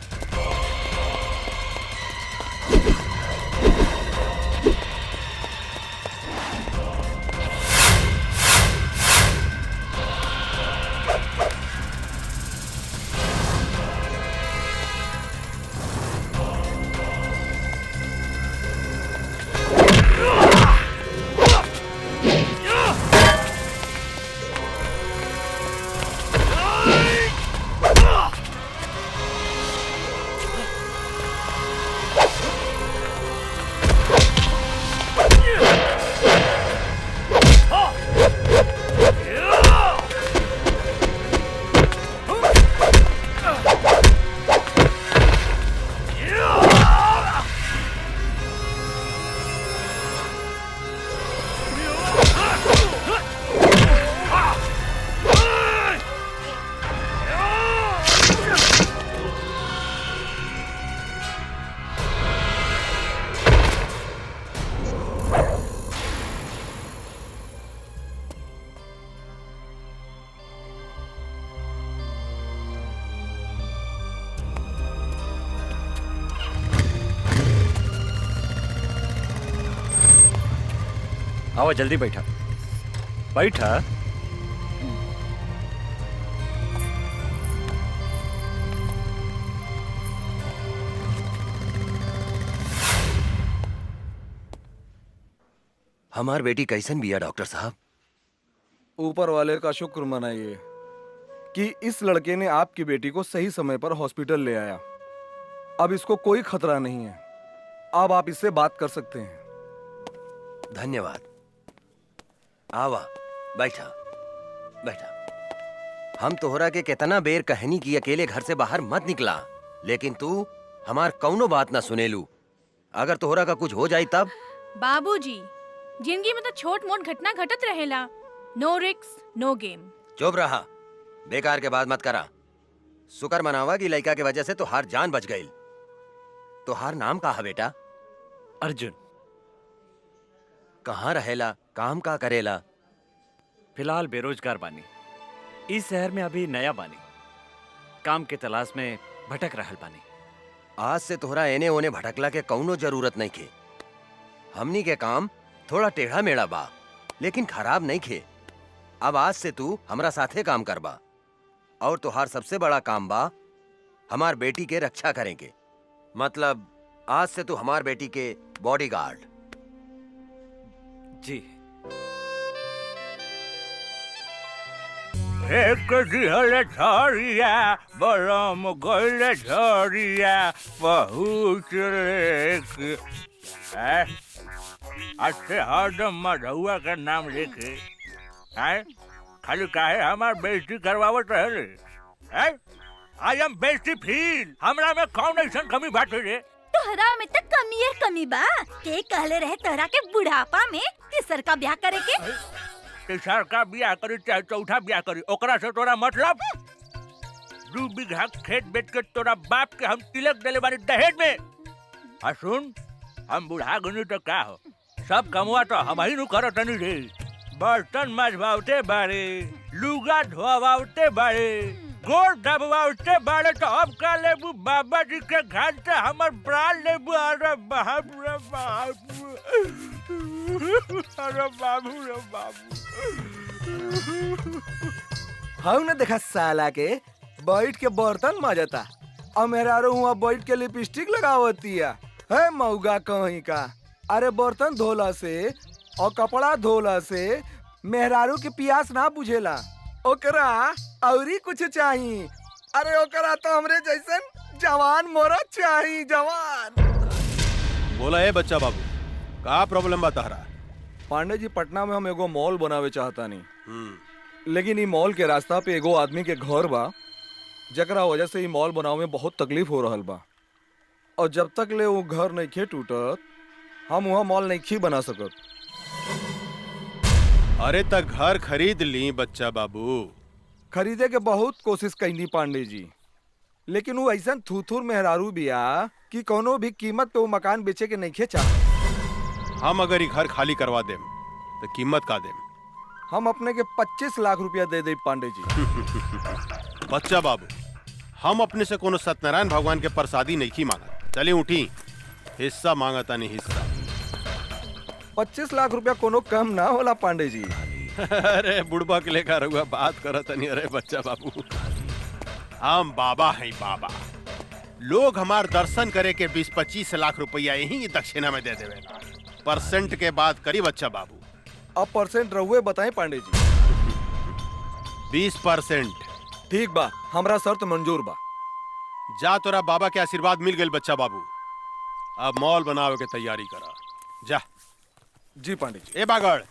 आओ जल्दी बैठा बैठा। हमार बेटी कैसन बिया डॉक्टर साहब? ऊपर वाले का शुक्र मनाइए कि इस लड़के ने आपकी बेटी को सही समय पर हॉस्पिटल ले आया। अब इसको कोई खतरा नहीं है, अब आप इससे बात कर सकते हैं। धन्यवाद। आवा बैठा बैठा। हम तोहरा के कितना बेर कहनी कि अकेले घर से बाहर मत निकला, लेकिन तू हमार कौनो बात ना सुनेलू। अगर तोहरा का कुछ हो जाई तब? बाबूजी, जिंदगी में तो छोट मोट घटना घटत रहेला। नो रिक्स नो गेम। चुप रहा, बेकार के बात मत करा। शुक्र मनावा कि लड़का के वजह से तोहार जान बच गई। तोहार नाम का है बेटा? अर्जुन। कहाँ रहेला, काम का करेला? फिलहाल बेरोजगार बानी, इस शहर में अभी नया बानी, काम के तलाश में भटक रहल बानी। आज से तोहरा एने ओने भटकला के कौनो जरूरत नहीं खे। हमनी के काम थोड़ा टेढ़ा मेढ़ा बा, लेकिन खराब नहीं खे। अब आज से तू हमरा साथे काम करबा, और तोहार सबसे बड़ा काम बा हमार बेटी के रक्षा करेंगे। मतलब आज से तू हमार बेटी के बॉडीगार्ड। जी। एक दिहले झरिया बलम गइले झरिया पहुँच रे अच्छे हरदम मधुआ का नाम लेके हैं खाली काहे हमार बेइज्जती करवावत रहे आई एम बेइज्जती फील हमरा में कौन ऐसन कमी बाटे रे तोहरा में तो कमी बा के कहले रहे तोहरा के बुढ़ापा में तीसर का ब्याह करे के तीसर का ब्याह करी चाहे चौथा ब्याह करी ओकरा से तोरा मतलब 2 बीघा खेत बेच के तोरा बाप के हम तिलक देले बानी दहेज में आ सुन हम बुढ़ा गनी तो का हो सब कमवा तो हम ही नु करत नहीं रे बर्तन मजवावते बारे लुगा धोवावते बारे गोड़ दबवावते बारे तो अब का लेबू बाबा जी के घर से हमर प्राण लेबू अरे बाप रे बाप अरे बाबू रे बाबू हाँ ने देखा साला के बैठ के बर्तन माजता और मेरा हुआ बैठ के लिपस्टिक लगावती है मऊगा कहीं का। अरे बर्तन धोला से और कपड़ा धोला से मेहरारू के प्यास ना बुझेला ओकरा औरी कुछ चाहिए। अरे ओकरा तो हमरे जैसन जवान मोरा चाहिए जवान। बोला है बच्चा बाबू का प्रॉब्लम बता रहा? पांडे जी पटना में हम एगो मॉल बनावे चाहता नहीं लेकिन ई मॉल के रास्ता पे एगो आदमी के घर बा जकरा वजह से ई मॉल बनावे में बहुत तकलीफ हो रहल बा और जब तक ले वो घर नहीं खे टूटत हम वहाँ मॉल नहीं बना सकत। अरे तक घर खरीद ली बच्चा बाबू। खरीदे के बहुत कोशिश कैनी पांडे जी लेकिन वो ऐसा थूथूर मेहरारू बिया कि कोनो भी कीमत पे वो मकान बेचे के नहीं खे चाह। हम अगर ये घर खाली करवा देम तो कीमत का देम? हम अपने के 25 लाख रुपया दे दे पांडे जी। बच्चा बाबू हम अपने से कोनो सत्यनारायण भगवान के प्रसादी नहीं मांगा। चलिए उठी हिस्सा मांगता नहीं हिस्सा। 25 लाख रुपया कोनो कम ना होला पांडे जी। अरे बुढ़बा के लेकर हुआ बात करत नहीं। अरे बच्चा बाबू हम बाबा हैं बाबा। लोग हमार दर्शन करे के 20-25 लाख रुपया यही दक्षिणा में दे देवे। परसेंट के बात करी बच्चा बाबू। अब परसेंट रहुए बताएं पांडे जी। 20%। ठीक बा हमरा शर्त मंजूर बा। जा तोरा बाबा के आशीर्वाद मिल गए बच्चा बाबू। अब मॉल बनावे के तैयारी करा जा। जी पांडे जी। ए बागड़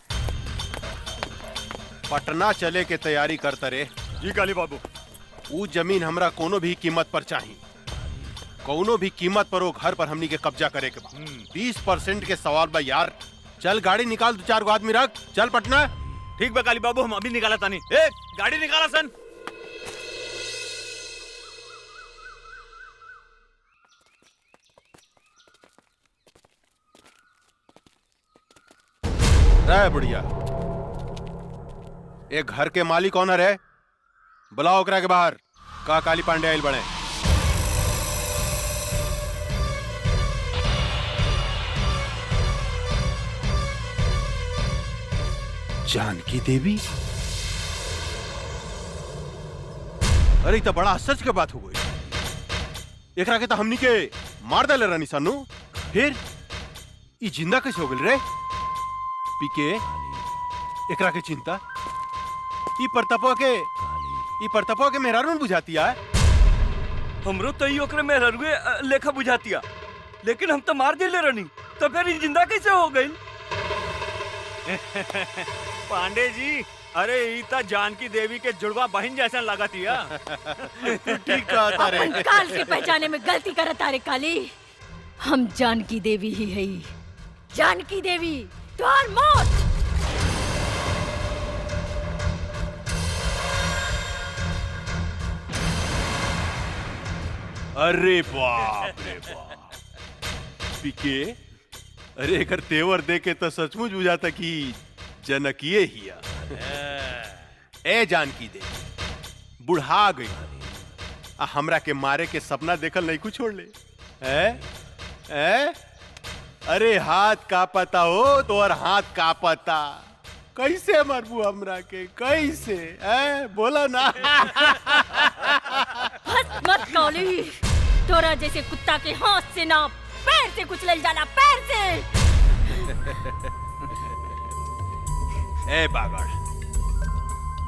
पटना चले के तैयारी करता रे। जी काली बाबू। वो जमीन हमरा कोनो भी कीमत पर चाहिए। कोनो भी कीमत पर वो घर पर हमनी के कब्जा करे के बा। 20% के सवाल बा यार। चल गाड़ी निकाल 2-4 गो आदमी रख। चल पटना। ठीक बा काली बाबू हम अभी निकाला तानी। ए गाड़ी निकाला सन। रे बुढ़िया एक घर के मालिक कौन है? बुलाओ ओकरा के बाहर। का काली पांडे आइल बने। जानकी देवी? अरे तो बड़ा आश्चर्य के बात हो गई। एकरा के तो हमनी के मार डाले रानी सानू। फिर ई जिंदा कैसे हो गई रे? पीके एकरा के चिंता ई परतपो के मेहरारू में बुझाती है। हमरो तो ई ओकरे मेहरारूए लेखा बुझातिया लेकिन हम तो मार दिले रहनी तो फिर ई जिंदा कैसे हो गई? पांडे जी अरे ईता जानकी देवी के जुड़वा बहन जैसा लगती है। ठीक कहता रे। अपन काल के पहचाने में गलती करत तारे काली। हम जानकी देवी ही है। जानकी देवी तोहर मौत। अरे बाप रे बाप। पीके अरे एकर तेवर देखे तो सचमुच बुझाता कि जनकिए हिया। ए जानकी देवी बुढ़ा गई हमरा के मारे के सपना देखल नहीं कुछ छोड़ ले। अरे हाथ का पता हो तो और हाथ का पता कैसे मरबू हमरा के कैसे? बोला ना। हंस मत काली। तोरा जैसे कुत्ता के हाथ से ना पैर से कुचल जाला पैर से। ए बागड़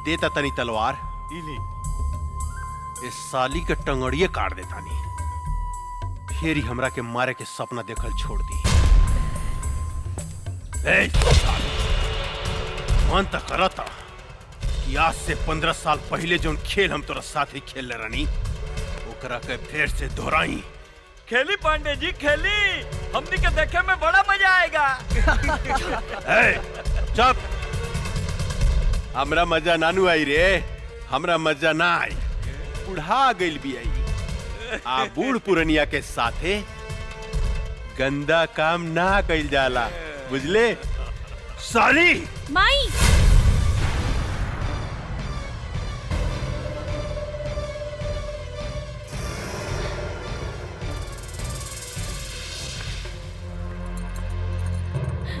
देता तनी तलवार इली इस साली के टंगड़िए काट देता नहीं, फिर ही हमरा के मारे के सपना देखल छोड़ दी। ए, साली, मन तक करता कि आज से 15 साल पहले जो खेल हम तोरा साथ ही खेल रानी, ओकरा के फिर से दोहराई। खेली पांडे जी खेली, हमनी के देखे में बड़ा मजा आएगा। चुप, हमरा मजा नानू आई रे, हमरा मजा ना आई, बुढ़ा गइल भी आई। आ बूढ़ पुरनिया के साथे गंदा काम ना कइल जाला, बुझले साली। माई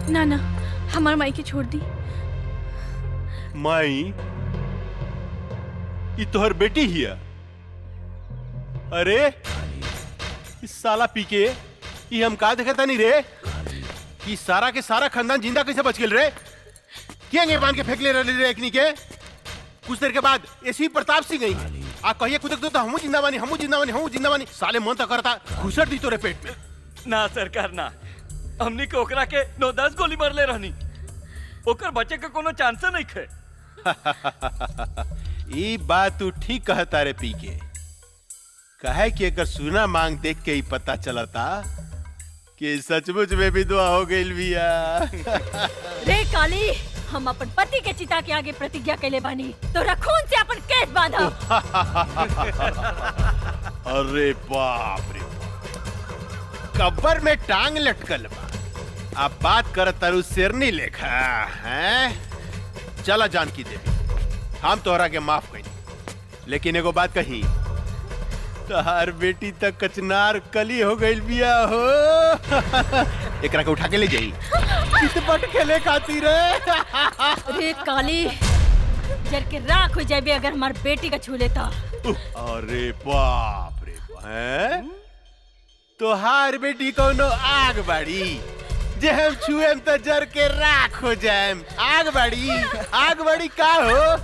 ना ना, हमार माई के छोड़ दी। माई ये तोहर बेटी हिया? अरे इस साला पी के ये हम का देखता नहीं रे कि सारा के सारा खानदान जिंदा कैसे बच गेल रे? क्या ये बांध के फेंक ले रहे रे एकनी के? कुछ देर के बाद ऐसी प्रताप सिंह गई आ कहिए कुदक दो तो हमू जिंदा बानी, हमू जिंदा बानी, हमू जिंदा बानी। साले मन तक करता घुसर दी तोरे पेट में। ना सरकार ना, हमनी के ओकरा के 9-10 गोली मारले रहनी, ओकर बचे के कोनो चांस नहीं खे। ये बात तू ठीक कहता रे पी के, कहे कि एकर सुना मांग देख के ही पता चलता कि सचमुच में भी दुआ हो गई बिया। रे काली, हम अपन पति के चिता के आगे प्रतिज्ञा कैले बानी, तोरा खून से अपन केस बांधा। अरे बाप रे, कब्र में टांग लटकल बा, अब बात कर तरु शेरनी लेखा हैं? चला जानकी देवी, हम तोहरा के माफ कही, लेकिन एगो बात कही, तोहार बेटी तक कचनार कली हो गई बिया हो। एकरा के उठा के ले जाई, चितपट खेले खातिर। रे काली, जर के राख हो जाबे अगर हमार बेटी का छू लेता। अरे बाप रे, हैं? तोहार बेटी कोनो आग बाड़ी जे हम छुएम तो जर के राख हो जाएम। आग बाड़ी का हो?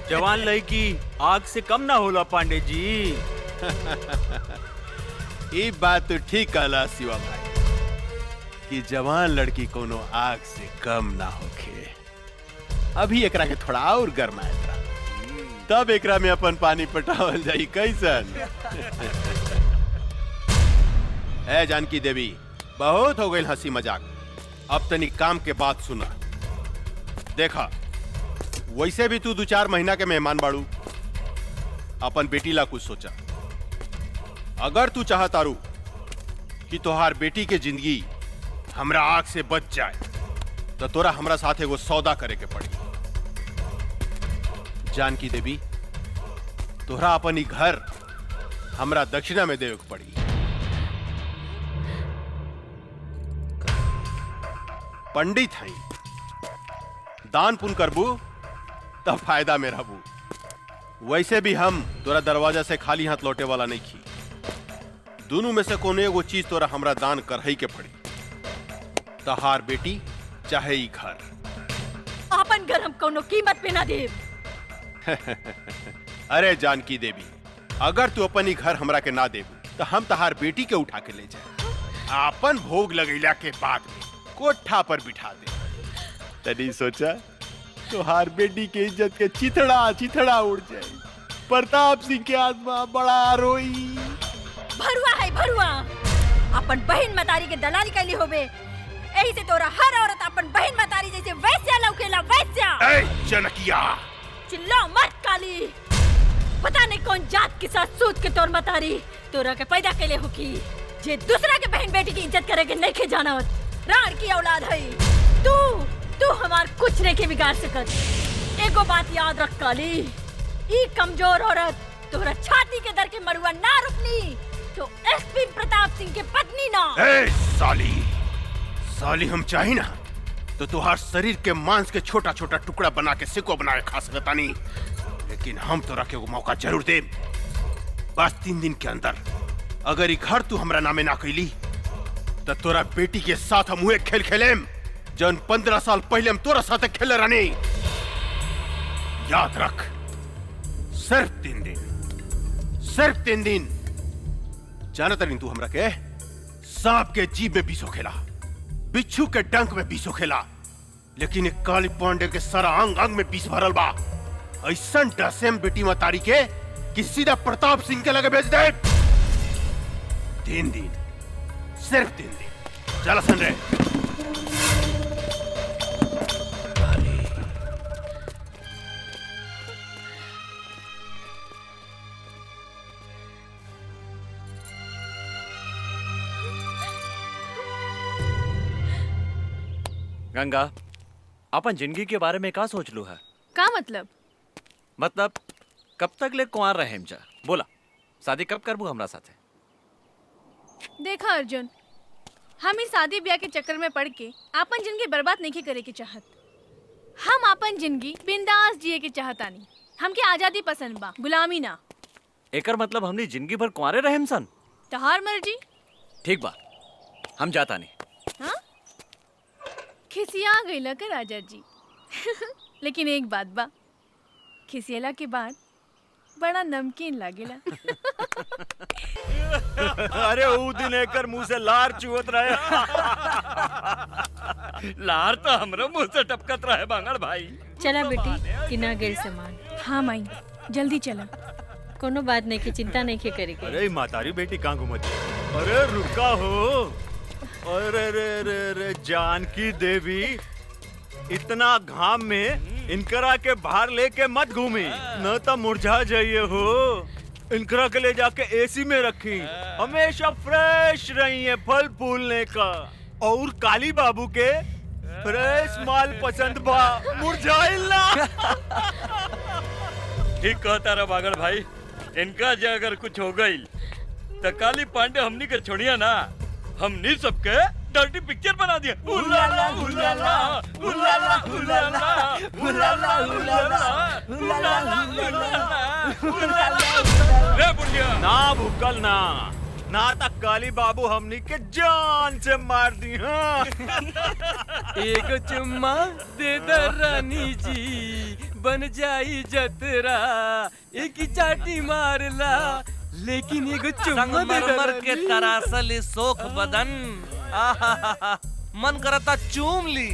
जवान लड़की आग से कम ना होला पांडे जी। ये बात तो ठीक कहला शिवा भाई कि जवान लड़की कोनो आग से कम ना होखे। अभी एकरा के थोड़ा और गरमाए था, तब एकरा में अपन पानी पटावल जाई कैसन। ए जानकी देवी, बहुत हो गई हंसी मजाक, अब तनी काम के बात सुना। देखा, वैसे भी तू 2-4 महीना के मेहमान बाड़ू, अपन बेटी ला कुछ सोचा। अगर तू चाहतारू कि तोहार बेटी के जिंदगी हमरा आग से बच जाए, तो तोरा हमरा साथ एगो सौदा करे के पड़ी। जानकी देवी, तोहरा अपन ही घर हमरा दक्षिणा में देवे के पड़ी। पंडित हई, दान पुण्य करबू तब फायदा में रहबू। वैसे भी हम तोरा दरवाजा से खाली हाथ लौटे वाला नहीं खी। दोनों में से कोनो एगो चीज तोरा हमरा दान करही के पड़ी, तहार बेटी चाहे ई घर। अपन घर हम कोनो कीमत पे ना देब। अरे जानकी देवी, अगर तू अपन ही घर हमरा के ना देबू तो हम तहार बेटी के उठा के ले जाए, अपन भोग लगैला के बाद में कोठा पर बिठा दे। तनी सोचा, तोहार बेटी के इज्जत के चिथड़ा उड़ जाए। प्रताप सिंह के आत्मा बड़ा रोई। भरुआ है भरुआ, अपन बहन मतारी के दलाली कैली होबे, यही से तोरा हर औरत अपन बहन मतारी जैसे वैस्या लौकेला, वैस्या। ए जनकिया, चिल्ला मत काली, पता नहीं कौन जात के साथ सूत के तोर मतारी तोरा के पैदा कैले हो की जे दूसरा के बहन बेटी की इज्जत करे के नहीं के जानत। राण की औलाद है तू हमार कुछ नहीं के बिगाड़ सकत। एगो बात याद रख काली, ई कमजोर औरत तोरा छाती के दर के मरुआ ना रुकनी तो एसपी प्रताप सिंह के पत्नी ना। ए साली हम चाही ना तो तुहार शरीर के मांस के छोटा छोटा टुकड़ा बना के सिको बना के खा सकता नहीं, लेकिन हम तोरा के वो मौका जरूर दे। बस 3 दिन के अंदर अगर ई घर तू हमरा नामे ना कैली तो तोरा बेटी के साथ हम हुए खेल खेलेम जौन 15 साल पहले हम तोरा साथ खेले रहनी। याद रख, सिर्फ 3 दिन, सिर्फ 3 दिन। जाना तरी तू हमरा के सांप के जीभ में बीसो खेला, बिच्छू के डंक में बीसो खेला, लेकिन एक काली पांडे के सारा अंग अंग में बीस भरल बा। ऐसा डसेम बेटी मतारी के कि सीधा प्रताप सिंह के लगे भेज दे। 3 दिन, सिर्फ 3 दिन। चला सन रे। गंगा, अपन जिंदगी के बारे में का सोच लू है? का मतलब? मतलब कब तक ले कुंवार रहे जा? बोला, शादी कब करबू हमरा साथे? देखा अर्जुन, हम इस शादी ब्याह के चक्कर में पड़ के अपन जिंदगी बर्बाद नहीं करे के चाहत। हम अपन जिंदगी बिंदास जिए के चाहतानी। हमके आजादी पसंद बा, गुलामी ना। एकर मतलब हमनी जिंदगी भर कुंवारे रहेम सन? तहार मर्जी। ठीक बा, हम जाता नहीं। हाँ? खिसिया गईला का राजा जी। लेकिन एक बात बा, खिसियला के बाद बड़ा नमकीन लागेला। अरे ऊ दिन एकर मुंह से लार चुवत रहे। लार तो हमरो मुंह से टपकत रहे बांगड़ भाई। चला बेटी, किना गेल सामान। हाँ माई, जल्दी चला। कोनो बात नहीं की चिंता नहीं के करेगी। अरे मातारी बेटी कहाँ घूमत? अरे रुका हो। अरे रे रे रे जानकी देवी, इतना घाम में इनकरा के बाहर लेके मत घूमी, न तो मुरझा जाइए हो। इनकरा के ले जाके एसी में रखी, हमेशा फ्रेश रही है फल फूलने का। और काली बाबू के फ्रेश माल पसंद बा, मुरझाइल ना। ठीक कहता रहा बागड़ भाई। इनका जो अगर कुछ हो गई तो काली पांडे हमनी के छोड़िया ना, हमनी सबके डर्टी पिक्चर बना दिया। उलाला उलाला उलाला उलाला उलाला उलाला उलाला। रे बुढ़िया, ना भूकल ना तक काली बाबू हमनी के जान से मार दी। हाँ। एक चुम्मा दे दे रानी जी, बन जाई जतरा। एक ही चाटी मारला, लेकिन एक चुम्मा दे दे के तरासल सोख बदन। आहा, मन करता चूम ली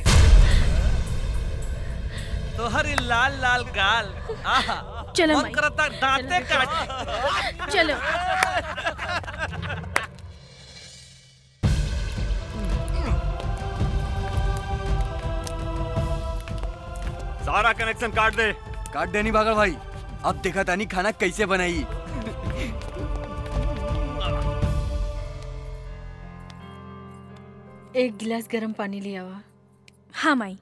तो हरी लाल लाल गाल। आहा, चलो मन माई। करता दांते काट। चलो। सारा कनेक्शन काट दे। काट देनी बागड़ भाई। अब देखा तानी खाना कैसे बनाई। एक गिलास गर्म पानी ले आवा। हाँ माई।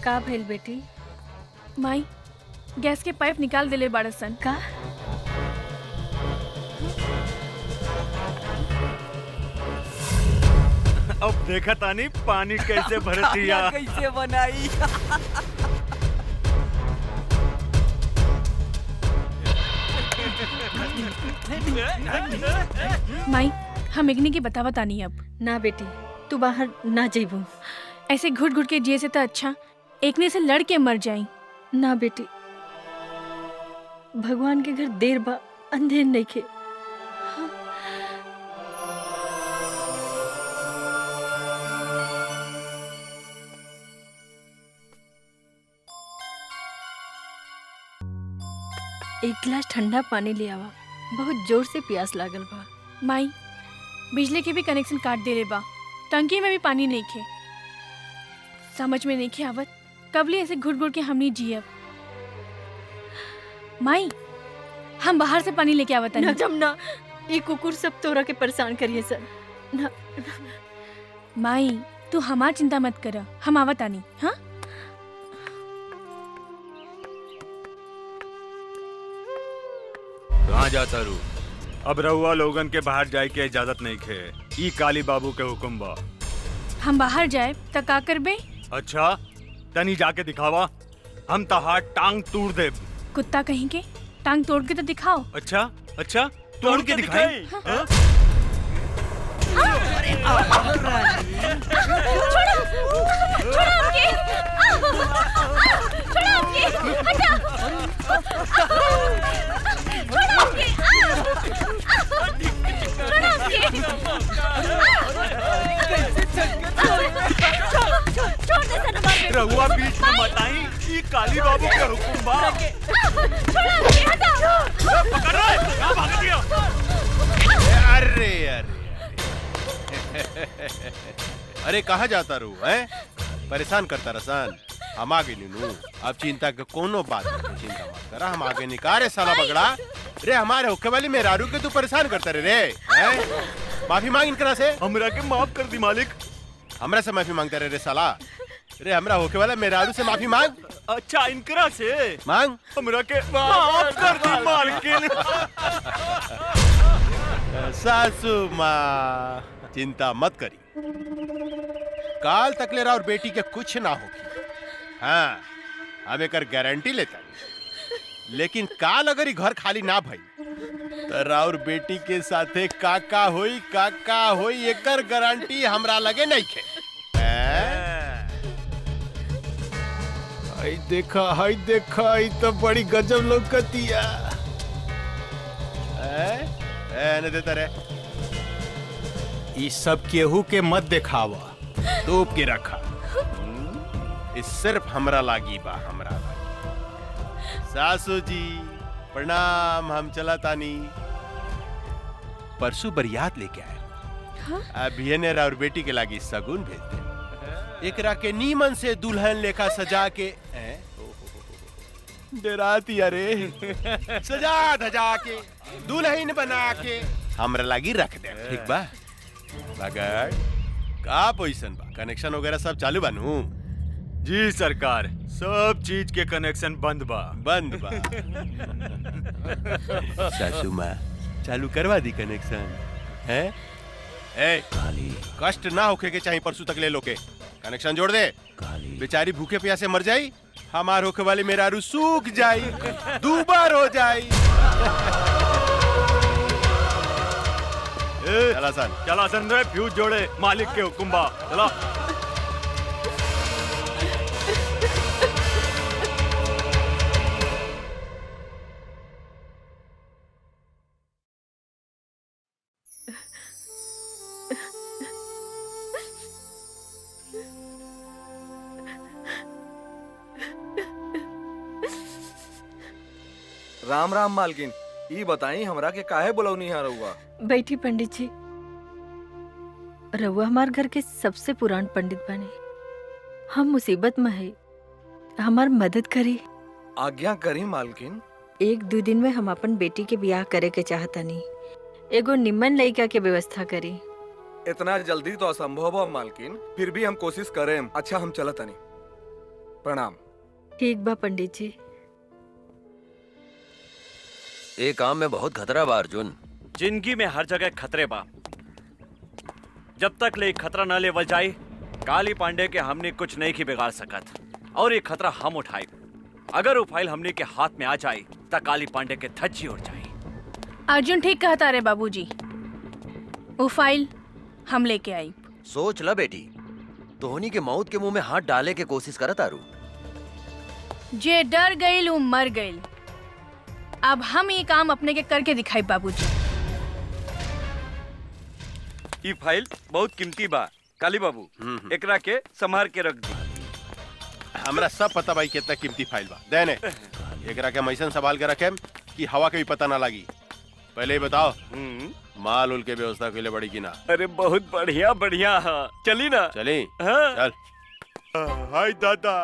का भेल बेटी? माई, गैस के पाइप निकाल देले बाड़सन। का? अब देखा तानी पानी कैसे भर दिया। कैसे बनाई। माई, हम एकनी की बतावत आनी अब। ना बेटी, तू बाहर ना जेबू। ऐसे घुट घुट के जिए से तो अच्छा एकने से लड़ के मर जाई। ना बेटी, भगवान के घर देर बा, अंधेर नहीं खे। एक गिलास ठंडा पानी ले आवा, बहुत जोर से प्यास लागल बा। माई, बिजली के भी कनेक्शन काट देले बा, टंकी में भी पानी नहीं खे। समझ में नहीं खे आवत कबले ऐसे घुट घुट के हमनी जियब। माई, हम बाहर से पानी लेके आवत ना जमना, ये कुकुर सब तोरा के परेशान करिए सर। ना, माई, तू हमार चिंता मत कर, हम आवत आनी। हाँ, कहाँ जाता रू? अब रहुआ लोगन के बाहर जाए के इजाजत नहीं खे। ई काली बाबू के हुक्म बा। हम बाहर जाए त का करबे? अच्छा तनी जाके दिखावा, हम तहार टांग तोड़ दे। कुत्ता कहीं के टांग तोड़ के तो दिखाओ। अच्छा अच्छा तोड़ के दिखाई। हाँ? रहुआ बीच में मत आई, ये काली बाबू के हुक्म बा। पकड़ रहा है, कहाँ भाग गया? अरे अरे अरे कहाँ जाता रू है? परेशान करता रसान। हम आगे नीनू, अब चिंता के कोनो बात नहीं, चिंता मत करा, हम आगे निकारे साला बगड़ा। रे हमारे होके वाली मेहरारू के तू परेशान करता रे हैं? माफी मांग इनकरा से। हमरा के माफ कर दी मालिक। हमरा से माफी मांगता रे साला। रे हमरा होके वाला मेहरारू से माफी मांग। अच्छा इनकरा से मांग। हमरा के माफ कर दी मालकिन। सासू माँ चिंता मत करी, काल तक ले और बेटी के कुछ ना होगी। हाँ हम एक गारंटी लेता, लेकिन काल अगर ही घर खाली ना भई तो राउर बेटी के साथे काका होई एकर गारंटी हमरा लगे नहीं खे। हाय देखा ई तो बड़ी गजब लौकतिया। ने देता रे ई सब केहू के मत दिखावा, तोप के रखा। इस सिर्फ हमरा लागी बा, हमरा लागी। सासू जी प्रणाम, हम चला तानी। परसों बरियात लेके आए। अभी ने और बेटी के लागी सगुन भेज दे। एकरा के नीमन से दुल्हन लेखा सजा के डराती अरे सजा धजा के दुल्हन बना के हमरा लागी रख दे, ठीक बा? मगर का पोजीशन बा, कनेक्शन वगैरह सब चालू बनू? जी सरकार, सब चीज के कनेक्शन बंद बा। सासू माँ चालू करवा दी कनेक्शन है? ए कष्ट ना होके के चाहिए, परसों तक ले लो के कनेक्शन जोड़ दे। बेचारी भूखे प्यासे मर जाई, हमार होके वाली मेहरारू सूख जाई, दूबार हो जाई। चला सन रे, फ्यूज जोड़े, मालिक के हुक्म बा। चला राम राम मालकिन, ई बताई हमरा के काहे बुलौनी है रहुआ? बैठी पंडित जी। रहुआ हमार घर के सबसे पुरान पंडित बने, हम मुसीबत में है, हमार मदद करी। आज्ञा करी मालकिन। 1-2 दिन में हम अपन बेटी के ब्याह करे के चाहतानी, एगो निम्मन लड़का के व्यवस्था करी। इतना जल्दी तो असंभव हो मालकिन, फिर भी हम कोशिश करें। अच्छा हम चलत नहीं। प्रणाम। ठीक बा पंडित जी। ए काम में बहुत खतरा बा अर्जुन। जिंदगी में हर जगह खतरे बा, जब तक ले खतरा न लेवल जाए काली पांडे के हमने कुछ नहीं की बिगाड़ सकत, और ये खतरा हम उठाए। अगर वो फाइल हमने के हाथ में आ जाए तो काली पांडे के धज्जी उड़ जाए। अर्जुन ठीक कहता रे बाबूजी, वो फाइल हम लेके आई। सोच ला बेटी, धोनी के मौत के मुंह में हाथ डाले के कोशिश करत आरू। जे डर गईल वो मर गईल। अब हम ये काम अपने के करके दिखाई बाबूजी। ये फाइल बहुत कीमती बा काली बाबू, एकरा के संभाल के रख दी। हमरा सब पता भाई कितना कीमती फाइल बा। देने एकरा के मैसन संभाल के रखे कि हवा के भी पता ना लगी। पहले ही बताओ माल उल के व्यवस्था के लिए बड़ी की ना? अरे बहुत बढ़िया बढ़िया। चली ना? चली। हाँ। चल। हाय दादा,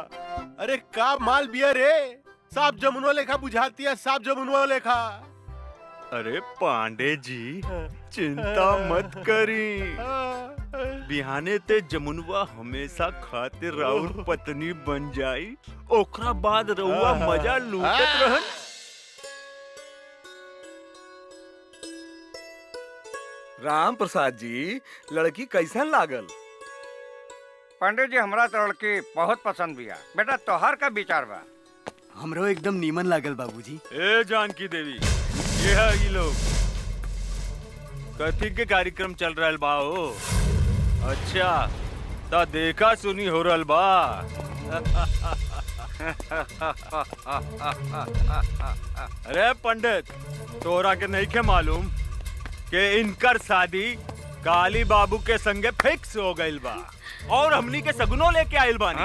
अरे का माल बिया रे, साफ जमुनवा लेखा बुझाती है, साफ जमुनवा लेखा। अरे पांडे जी चिंता मत करी, बिहाने ते जमुनवा हमेशा खातिर राउर पत्नी बन जाई, ओकरा बाद रउआ मजा लूटत रहन। राम प्रसाद जी, लड़की कैसन लागल? पंडित जी हमरा तो लड़की बहुत पसंद बिया। बेटा तोहार का विचार बा? हमरो एकदम नीमन लागल बाबूजी। ए जानकी देवी, ये है ये लोग कथी के कार्यक्रम चल रहल बा हो? अच्छा ता देखा सुनी हो रहल बा। अरे पंडित, तोरा के नहीं के मालूम कि इनकर शादी काली बाबू के संगे फिक्स हो गइल बा और हमनी के सगुनो लेके आइल बानी।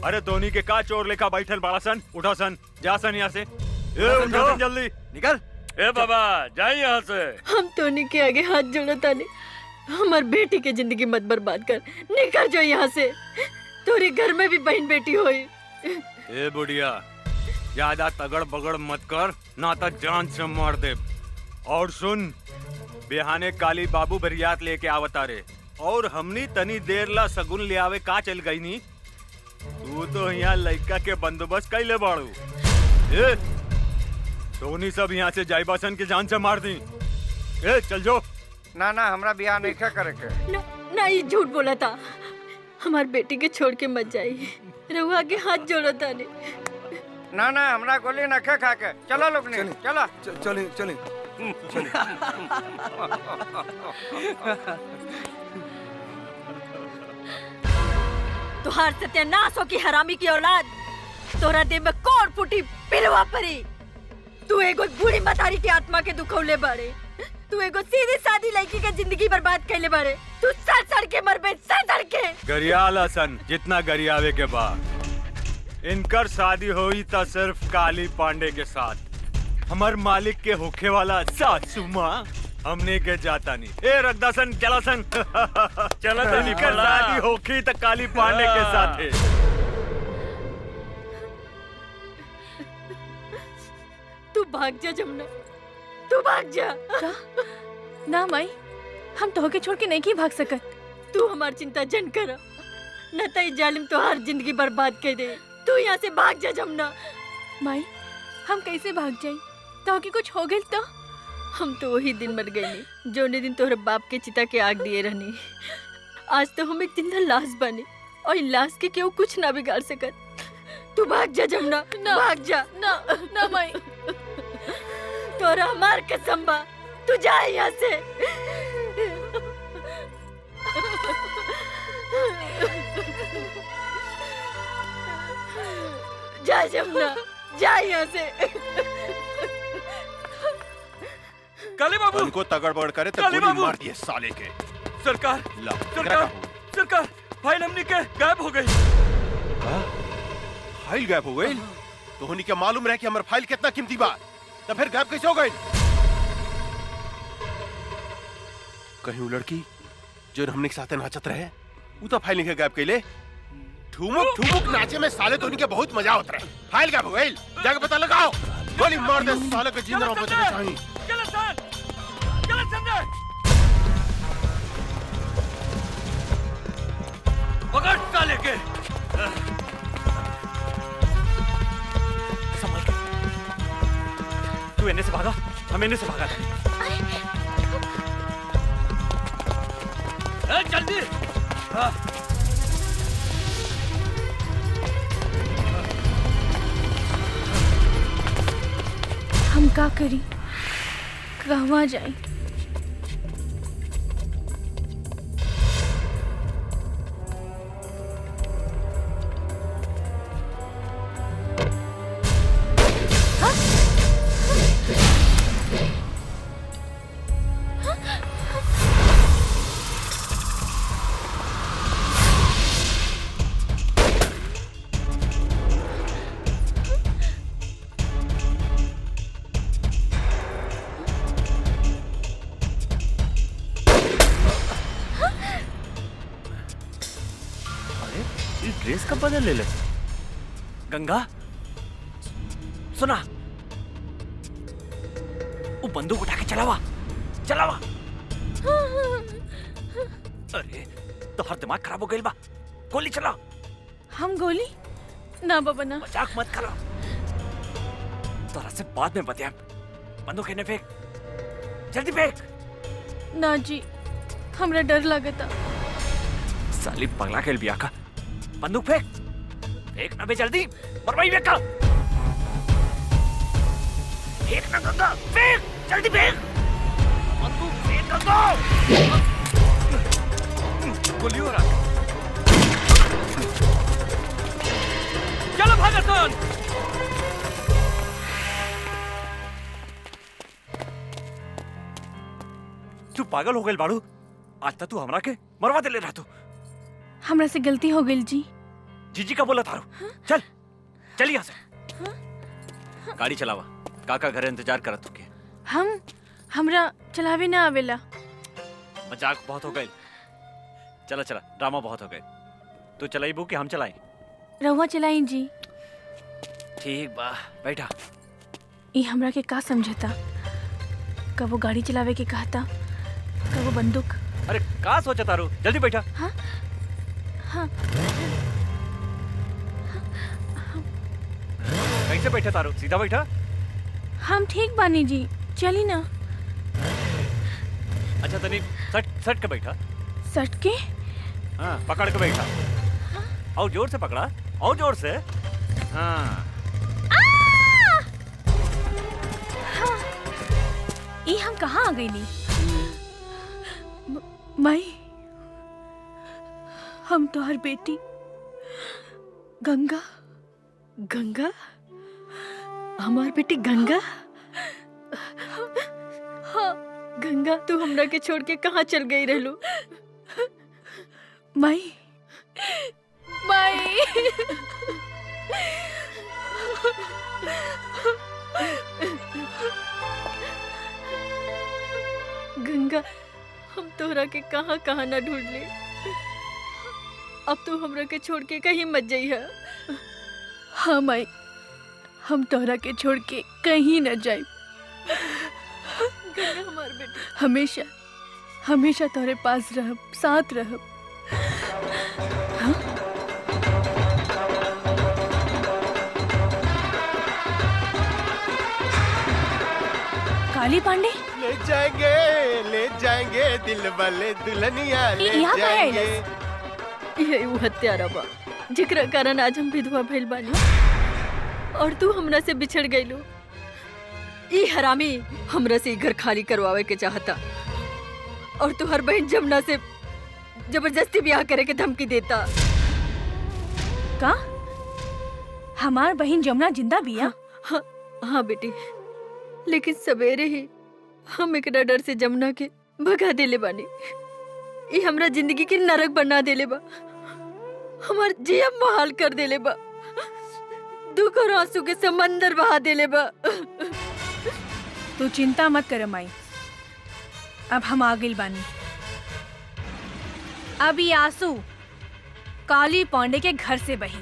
अरे धोनी के का चोर लेखा बैठल बड़ा सन, उठा सन, जा सन यहाँ से। उठा सन जल्दी, निकल। ए बाबा जाए यहाँ से। हम टोनी के आगे हाथ जोड़ो तानी, हमार बेटी के जिंदगी मत बर्बाद कर। निकल जो यहाँ से, तोरे घर में भी बहन बेटी होई। ए बुढ़िया, ज्यादा तगड़ बगड़ मत कर, ना तो जान से मार दे। और सुन, बेहाने काली बाबू बरियात लेके आवता रे और हमनी तनी देर ला सगुन ले आवे का चल गई नी। तू तो यहाँ लड़का के बंदोबस्त कैले बाड़ू। ए धोनी सब यहाँ से जाइबासन के जान से मार दी। ए चल जो। ना ना हमरा बियाह नहीं करे के। ना ये झूठ बोला था। हमार बेटी के छोड़ के मत जाइए, रहुआ के हाथ जोड़ो तानी। ना ना हमरा गोली न खा के। चलो लोग ने चला। चलें चलें। तुहार सत्यानाश हो की हरामी की औलाद। तोरा देह में कौन फूटी पिलवा परी। तू एगो बूढ़ी मतारी की आत्मा के दुखौले बाड़े। तू एगो सीधी सादी लड़की के जिंदगी बर्बाद कैले बाड़े। तू सड़ सड़ के मरबे, सड़ सड़ के। गरियाल हसन जितना गरियावे के बाद इनकर शादी हुई था सिर्फ काली पांडे के साथ। हमार मालिक के होखे वाला सासू माँ हमने के जाता नहीं। ए रगदासन चला सन। चला तो निकल। शादी होखी तो काली पांडे के साथ है। तू भाग जा जमुना, तू भाग जा। ना माई, हम तोहके छोड़ के नहीं की भाग सकत। तू हमार चिंता जन कर, न तो जालिम तोहार जिंदगी बर्बाद कर दे। तू यहाँ से भाग जा जमुना। माई, हम कैसे भाग जाई? तोहके कुछ हो गइल तो? हम तो वही दिन मर गए जोने दिन तोहरे बाप के चिता के आग दिए रहनी। आज तो हम एक जिंदा लाश बने और लाश के केहू कुछ ना बिगाड़ सकत। तू भाग जा जमुना, भाग जा। ना ना माई, तोरा हमार कसम बा, तू जा यहाँ से। जा जमुना, जा यहाँ से। काली बाबू उनको तगड़ बगड़ करे तो काली गोली बाबू! मार दिए साले के। सरकार ला, सरकार सरकार फाइल हमनी के गायब हो गई। फाइल गायब हो गई? तो होनी क्या मालूम रहे कि हमार फाइल कितना कीमती बा? तो फिर गायब कैसे हो गई? कहीं वो लड़की जो हमने के साथ नाचत रहे वो तो फाइल नहीं गायब कैले। ठुमुक ठुमुक नाचे में साले तो उनके बहुत मजा होता रहे। फाइल गायब हो गई, जाके पता लगाओ। गोली मार दे साले के, जिंदा रहो बचने चाहिए। चलो सर, चलो संजय। पकड़ साले के। संभल के। तू इन्हें से भागा, हम इन्हें से भागा था। जल्दी। हम का करी, कहवा जाई? ड्रेस कब बदल ले? गंगा सुना, वो बंदूक उठा के चलावा चलावा। अरे तो हर दिमाग खराब हो गई बा, गोली चला। हम गोली ना बाबा ना। मजाक मत करो, तोरा से बाद में बतिया। बंदूक इन्हें फेंक, जल्दी फेंक। ना जी, हमरा डर लगता। साली पगला खेल बिया का। बंदूक फेंक, फेंक ना बे जल्दी, मरवाई बेका। फेंक ना गंगा, फेंक, जल्दी फेंक। बंदूक फेंक गंगा। गोली हो रहा। चलो भागसन। तू पागल हो गई बाड़ू। आज तक तू हमरा के मरवा दे ले रहा तू। हमरा से गलती हो गई जी। जीजी का बोला थारू। चल चल यहाँ से। गाड़ी चलावा, काका घर इंतजार करत तुके। हमरा चलावे ना आवेला। मजाक बहुत हो गई। चला चला, ड्रामा बहुत हो गए। तू चलाई बू कि हम चलाई? रहुआ चलाई जी। ठीक बा, बैठा। ये हमरा के का समझता? कबो गाड़ी चलावे के कहता, कबो बंदूक। अरे का सोचा तारू? जल्दी बैठा। हाँ हाँ। कैसे बैठा तारू? सीधा बैठा। हम ठीक बानी जी, चली ना। अच्छा तनी सट सट के बैठा। सट के? हाँ, पकड़ के बैठा। और जोर से पकड़ा, और जोर से। हाँ। ये हम कहाँ आ गई नी? माई, हम तो हर बेटी गंगा। गंगा? हमार बेटी गंगा? हाँ गंगा, तू हमरा के छोड़ के कहाँ चल गई रहलू? माई, माई। गंगा, हम तोहरा के कहाँ कहाँ ना ढूंढ ले। अब तू हमरा के छोड़ के कहीं मत जाइहा। हाँ माई, हम तोहरा के छोड़ के कहीं न जाए। गंगा हमार बेटी। हमेशा हमेशा तोहरे पास रहब, साथ रहब। हाँ? काली पांडे ले जाएंगे दिल वाले दुल्हनिया ले यहाँ का है जाएंगे। यही वो हत्यारा बा जेकरा कारण आज हम विधवा भइल बानी और तू हमरा से बिछड़ गइलू। ई हरामी हमरा से घर खाली करवावे के चाहता और तू हर बहन जमुना से जबरदस्ती ब्याह करे के धमकी देता। का? हमार बहन जमुना जिंदा बिया? हाँ बेटी, लेकिन सवेरे ही हम एकरा डर से जमुना के भगा देले बानी। ये हमरा जिंदगी के नरक बना देले बा, हमार जिया मुहाल कर देले बा, दुख और आंसू के समंदर बहा देले बा। तू चिंता मत कर माई, अब हम आ गइल बानी। अब ये आंसू काली पांडे के घर से बही।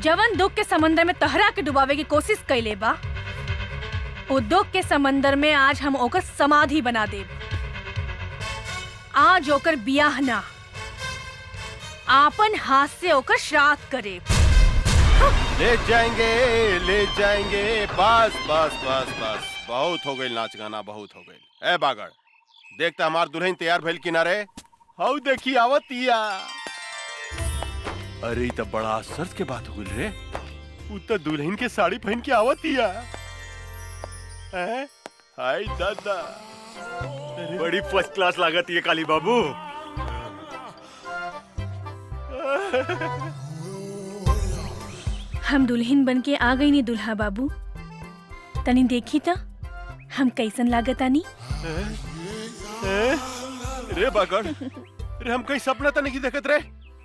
जवन दुख के समंदर में तहरा के डुबावे की कोशिश कैले बा, वो दुख के समंदर में आज हम ओकर समाधि बना देब। आज ओकर बियाह ना, आपन हाथ से ओकर श्राद्ध करे। ले जाएंगे बस बस बस बस, बहुत हो गई नाच गाना, बहुत हो गई। ए बागड़, देखता हमार दुल्हन तैयार भइल किनारे। हाउ देखी आवतिया। अरे तो बड़ा आश्चर्य के बात हो गई रे। उ तो दुल्हन के साड़ी पहन के आवतिया। हाय दादा, बड़ी फर्स्ट क्लास लागत ये काली बाबू। हम दुल्हन बन के आ गई नी दुल्हा बाबू। तनी देखी था हम कैसन लागत आनी। रे बागड़, रे हम कहीं सपना तो नहीं देखत रे।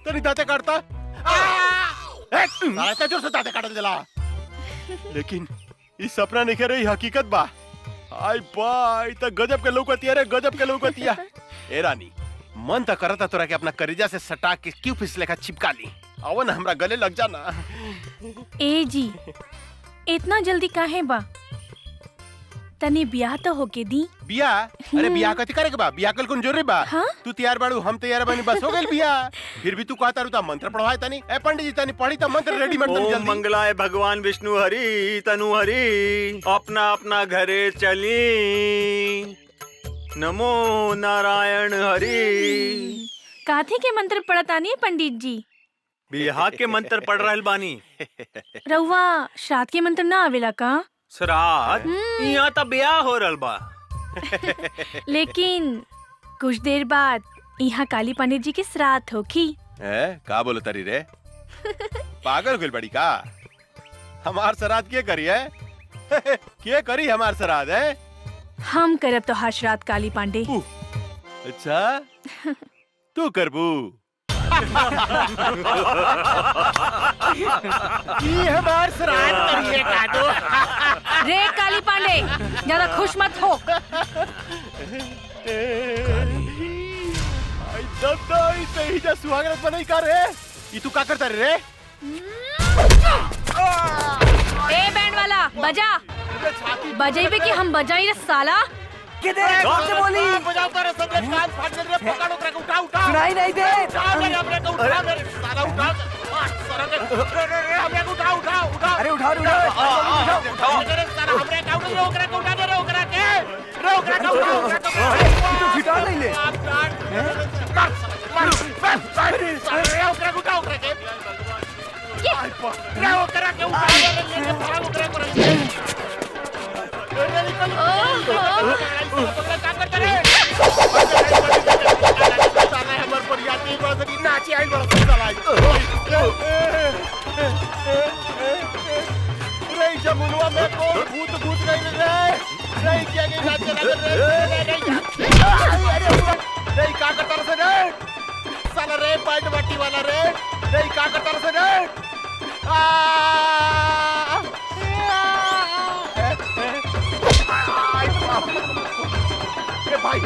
तनी दांते काटता। साला जोर से दांते काटल जला। लेकिन इस सपना नहीं रे, हकीकत बा। आई बाई त गजब के लौकतिया रे, गजब के लौकतिया। ए रानी, मन त करता तोरा के अपना करेजा से सटा के क्यों फिसले का चिपका ली। आओ ना हमरा गले लग जाना। ए जी, इतना जल्दी काहे बा? तनी ब्याह तो होके दी। बियाह? अरे बियाह कथी करे के बा? बियाह कल कौन जरूरी बा? हाँ? तू तैयार बाड़ू, हम तैयार बानी, बस हो गइल बियाह। फिर भी तू कहता रहता मंत्र पढ़वाए तनी। ए पंडित जी तनी पढ़ी त मंत्र रेडीमेड तनी ओम जल्दी। मंगलाय भगवान विष्णु हरि तनु हरि, अपना अपना घरे चली। नमो नारायण हरि। काथी के मंत्र पढ़तानी पंडित जी? बिहार के मंत्र पढ़ रहल बानी। रउआ श्राद्ध के मंत्र ना आवेला का? श्राद्ध? यहाँ तो ब्याह हो रहल बा। लेकिन कुछ देर बाद यहाँ काली पंडित जी के श्राद्ध होखी। का बोलो तरी रे? पागल हो गइल बड़ी का? हमार श्राद्ध के करी है? के करी हमार श्राद्ध है? हम करब तो हर श्राद्ध काली पांडे। अच्छा तू करबू? ये हमार श्राद्ध करिए का तो? रे काली पांडे ज्यादा खुश मत हो। सही जा सुहागरात बनाई का रे? ये तू का करता रे? ए बैंड वाला बजा। बजाइबे कि हम बजाई रे साला। किधर बोली? बजाओ कर सब कान फाड़ दे रे, पकड़ो करे उठा उठा। सुनाई नहीं दे। हमरे को उठा रे साला उठा। साला रे हमरे को उठा उठा उठा। अरे उठाओ उठाओ रे साला हमरे का उठा रे ओकरा को उठा दे रे ओकरा के। रे ओकरा को उठा। तू फिटा नहीं ले। मार रे ओकरा को उठा ओकरा के। रे ओकरा के उठा दे रे भाग ओकरा को। जमुनवा में कौन भूत भूत गई रे? नहीं क्या के नाच चला नहीं का करता से रे? साला रे पैंट बट्टी वाला रे नहीं का करता से रे? ए भाई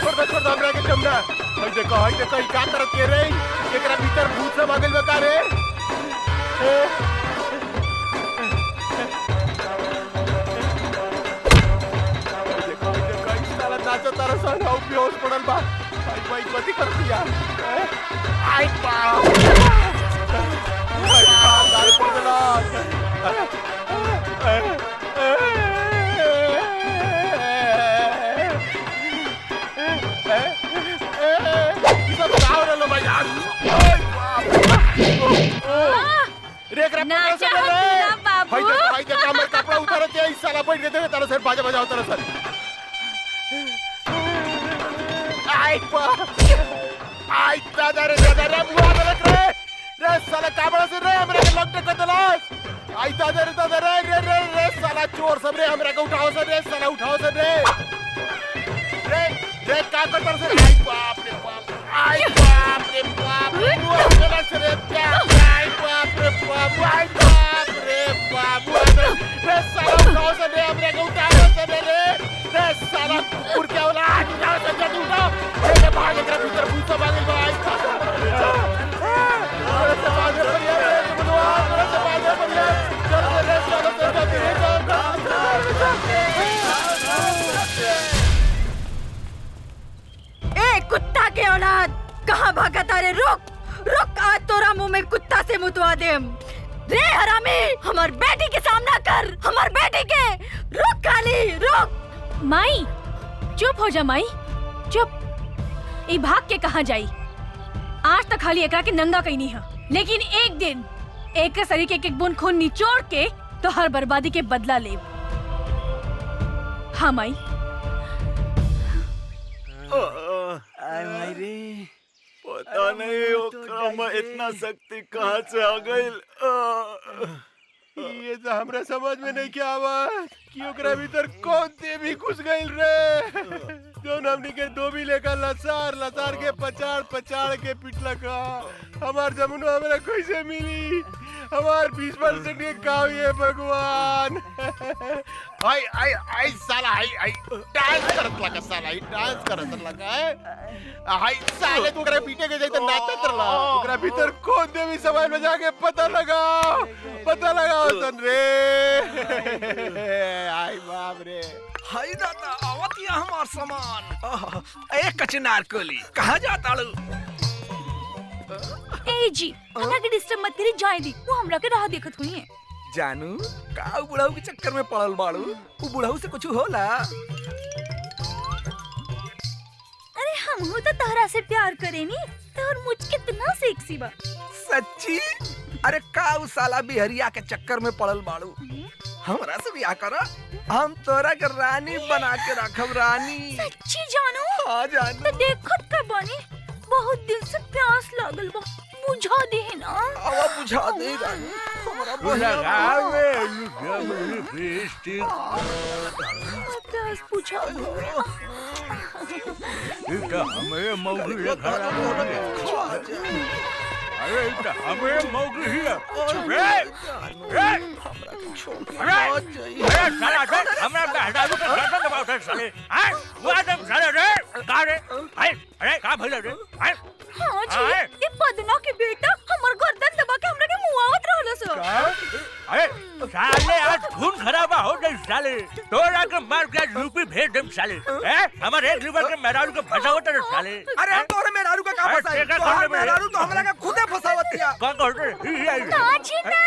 छोड़ दो हमरा के चमड़ा। भाई देखो ई का करत के रे? एकरा भीतर भूत सब आ गइल बा का रे? नाचो तारा सन हाउ बेहोश पड़ल बा। भाई कथी कर दिया? आई बाप दारू पड़ गेला। ई सब गाव रहलो भाई यार। रे एकरा नाचा हकीना बाबू। भाई देखो हमर कपड़ा उतार के ई साला बैठ के देवे तारा सर बाजा बजाओ तारा सर। आई दादा रे बुआ लग रे साला काबड़ा से रे हमरा के लॉक कर देलास। आई दादा रे साला चोर सब रे हमरा के उठाओ से रे साला उठाओ से रे रे का करतर से? आई बाप रे बाप बुआ चला से रे क्या? आई बाप रे बाप रे साला उठाओ से रे हमरा के उठाओ से रे साला कुकुर क्या होला? उठाओ से जल्दी उठाओ। रे भाग एकरा भीतर भूत सब आ गइल बा। आई से बाजे बढ़िया रे तुमनवा रे से बाजे बढ़िया चल रे साला से ए कुत्ता के औलाद कहाँ भागता रे? रुक आज तोरा मुंह में कुत्ता से मुतवा देम। रे हरामी हमार बेटी के सामना कर। हमार बेटी के रुक काली रुक। माई चुप हो जा माई चुप। ई भाग के कहाँ जाई? आज तक खाली एकरा के नंगा कहीं नहीं है, लेकिन एक दिन एक के शरीर के एक बूंद खून निचोड़ के तो हर बर्बादी के बदला ले। हाँ माई। पता नहीं ओकरा में इतना शक्ति कहाँ से आ गइल। ये तो हमरा समझ में नहीं क्या आवा कि ओकरा भीतर कौन देवी घुस गइल रे? जोन हमनी के डोबी लेकर लसार के पचाड़ के पिटला का। हमार जमुना हमरा कैसे मिली? हमार 20% के गाँव ये भगवान। आई साला आई डांस करत लगा साला आई डांस करत लगा है। आई साले तू ओकरा पीटे के जैसे नाचत रहा। ओकरा भीतर कौन देवी समाज में जाके पता लगाओ सन रे। आई बाप रे। हाय दादा आवतिया हमार सामान। ए कचनार कोली कहाँ जाता लू? ए जी हमरा के डिस्टर्ब मत करी जाए दी। वो हमरा के राह देखत हुई है। जानू का बुढ़ाऊ के चक्कर में पड़ल बाड़ू? वो बुढ़ाऊ से कुछ होला? हम तो तहरा से प्यार करेनी तोर मुझ कितना सेक्सी बा। सच्ची? अरे का उ साला बिहरिया के चक्कर में पड़ल बाड़ू। हमरा से ब्याह करा, हम तोरा के रानी बना के रखब। रानी सच्ची जानू? हाँ जानू। तो देखत का बानी, बहुत दिन से प्यास लागल बा, बुझा दे ना। आवा बुझा दे रानी। हमरा प्यास बुझा दे। हमें मौगी अरे हमें मौगी ही है। साला हमरा बेहदारू के गर्दन दबाव साले। हैं? वो आदम साले रे, का रे? अरे का भइल रे? हैं? हाँ जी, ये पदना के बेटा हमर गर्दन दबा के हमरा के मुआवत रहल सो। अरे साले आज खून खराबा हो गई साले। तोरा के मार के यूपी भेज देम साले। हैं? हमर एक लीवर के मेहरारू के फसावत रे साले। अरे हम तोरे मेहरारू का का फसाई? तोहार मेहरारू तो हमरा के खुदे फसावतिया। का कहते रे? ना जी ना,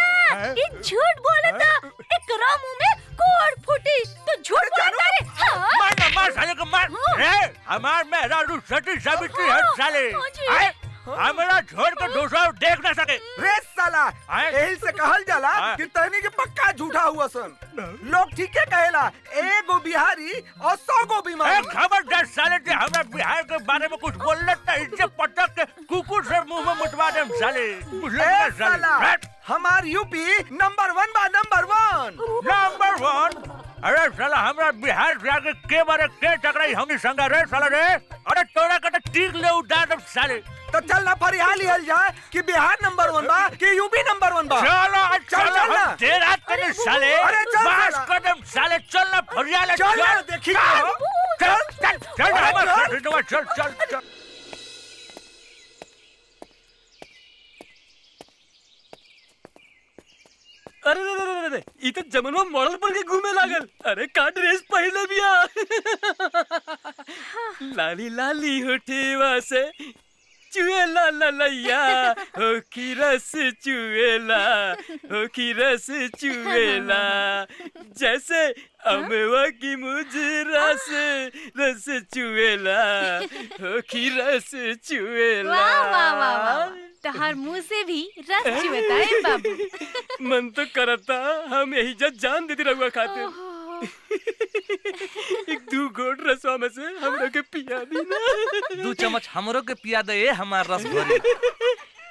ये झूठ बोलता। एकरा मुंह में कोड़ फूटी तो झूठ बोलता रे। हाँ? मार साले को मार। रे हमार मेहरारू सती सावित्री है साले। हैं? हमरा छोड़ के दूसरा देख ना सके। रे साला, यही से कहल जाला कि तहनी के पक्का झूठा हुआ सन। लोग ठीके कहेला, एगो बिहारी और 100 गो बीमारी। खबरदार साले जे हमरा बिहार के बारे में कुछ बोलले त इज्जत पटक के कुकुर से मुंह में मुतवा देम साले। ए साला, हमार यूपी नंबर 1 बा, नंबर 1। नंबर 1। अरे साला हमरा बिहार से आगे के बारे के टकराई हमनी संग रे साला रे। अरे तोरा के टीक ले उड़ा देम साले। तो चल ना फरियाली हल जाए कि बिहार नंबर 1 बा कि यूपी नंबर 1 बा। चलो चल ना। देर रात के साले। अरे चल बस कदम साले चल ना फरियाली चल ना, देखी चल। अरे ई तो जमनवा मॉडल पर के घूमे लागल। अरे का ड्रेस पहले बिया। लाली लाली होठेवा से चुएला ललैया, हो की रस चुएला, हो की रस चुएला, जैसे अमवा की मुजरा से रस चुएला, हो की रस चुएला। वाह वाह वाह वाह, तहार मुंह से भी रस चुएता है बाबू। मन तो करता हम यही जब जान देती रहुआ खातिर। एक 2 घोट रसवा में से हमरो के पिया दी ना। 2 चम्मच हमरो के पिया दे हमार रस भरी।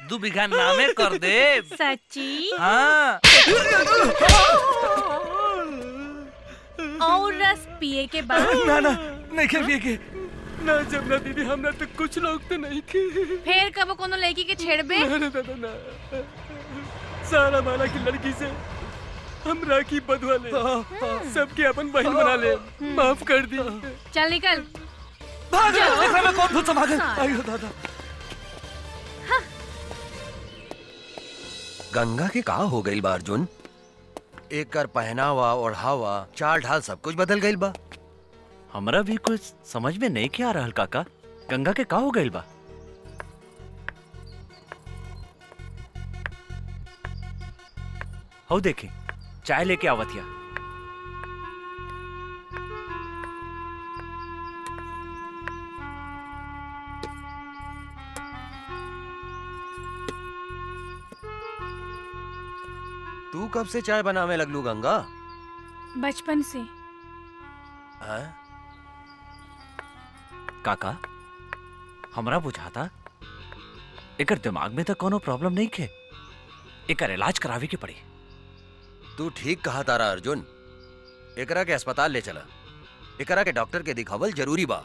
2 बीघा नामे कर दे। सच्ची? हाँ। और रस पिए के बाद? ना नहीं के पिए के। ना जमुना दीदी, हमरा तो कुछ लोग तो नहीं के। फिर कब कोनो लड़की के छेड़बे? ना। सारा माला की लड़की से हमरा की बदवा ले, सबके अपन बहन बना ले। माफ कर दी। चल निकल। भाग। एकरा में कौन भूत समा गइल? आयो दादा। गंगा के का हो गइल बा अर्जुन? एकर पहनावा ओढ़ावा चाल ढाल सब कुछ बदल गइल बा। हमरा भी कुछ समझ में नहीं क्या आ रहल काका। गंगा के का हो गइल बा? हो देखी चाय लेके आवतिया। तू कब से चाय बनावे लगलू गंगा? बचपन से। हाँ? काका हमरा बुझाता एकर दिमाग में तो कोनो प्रॉब्लम नहीं खे। एकर इलाज करावे के पड़ी। तू ठीक कहा तारा अर्जुन। एकरा के अस्पताल ले चला। एकरा के डॉक्टर के दिखावल जरूरी बा।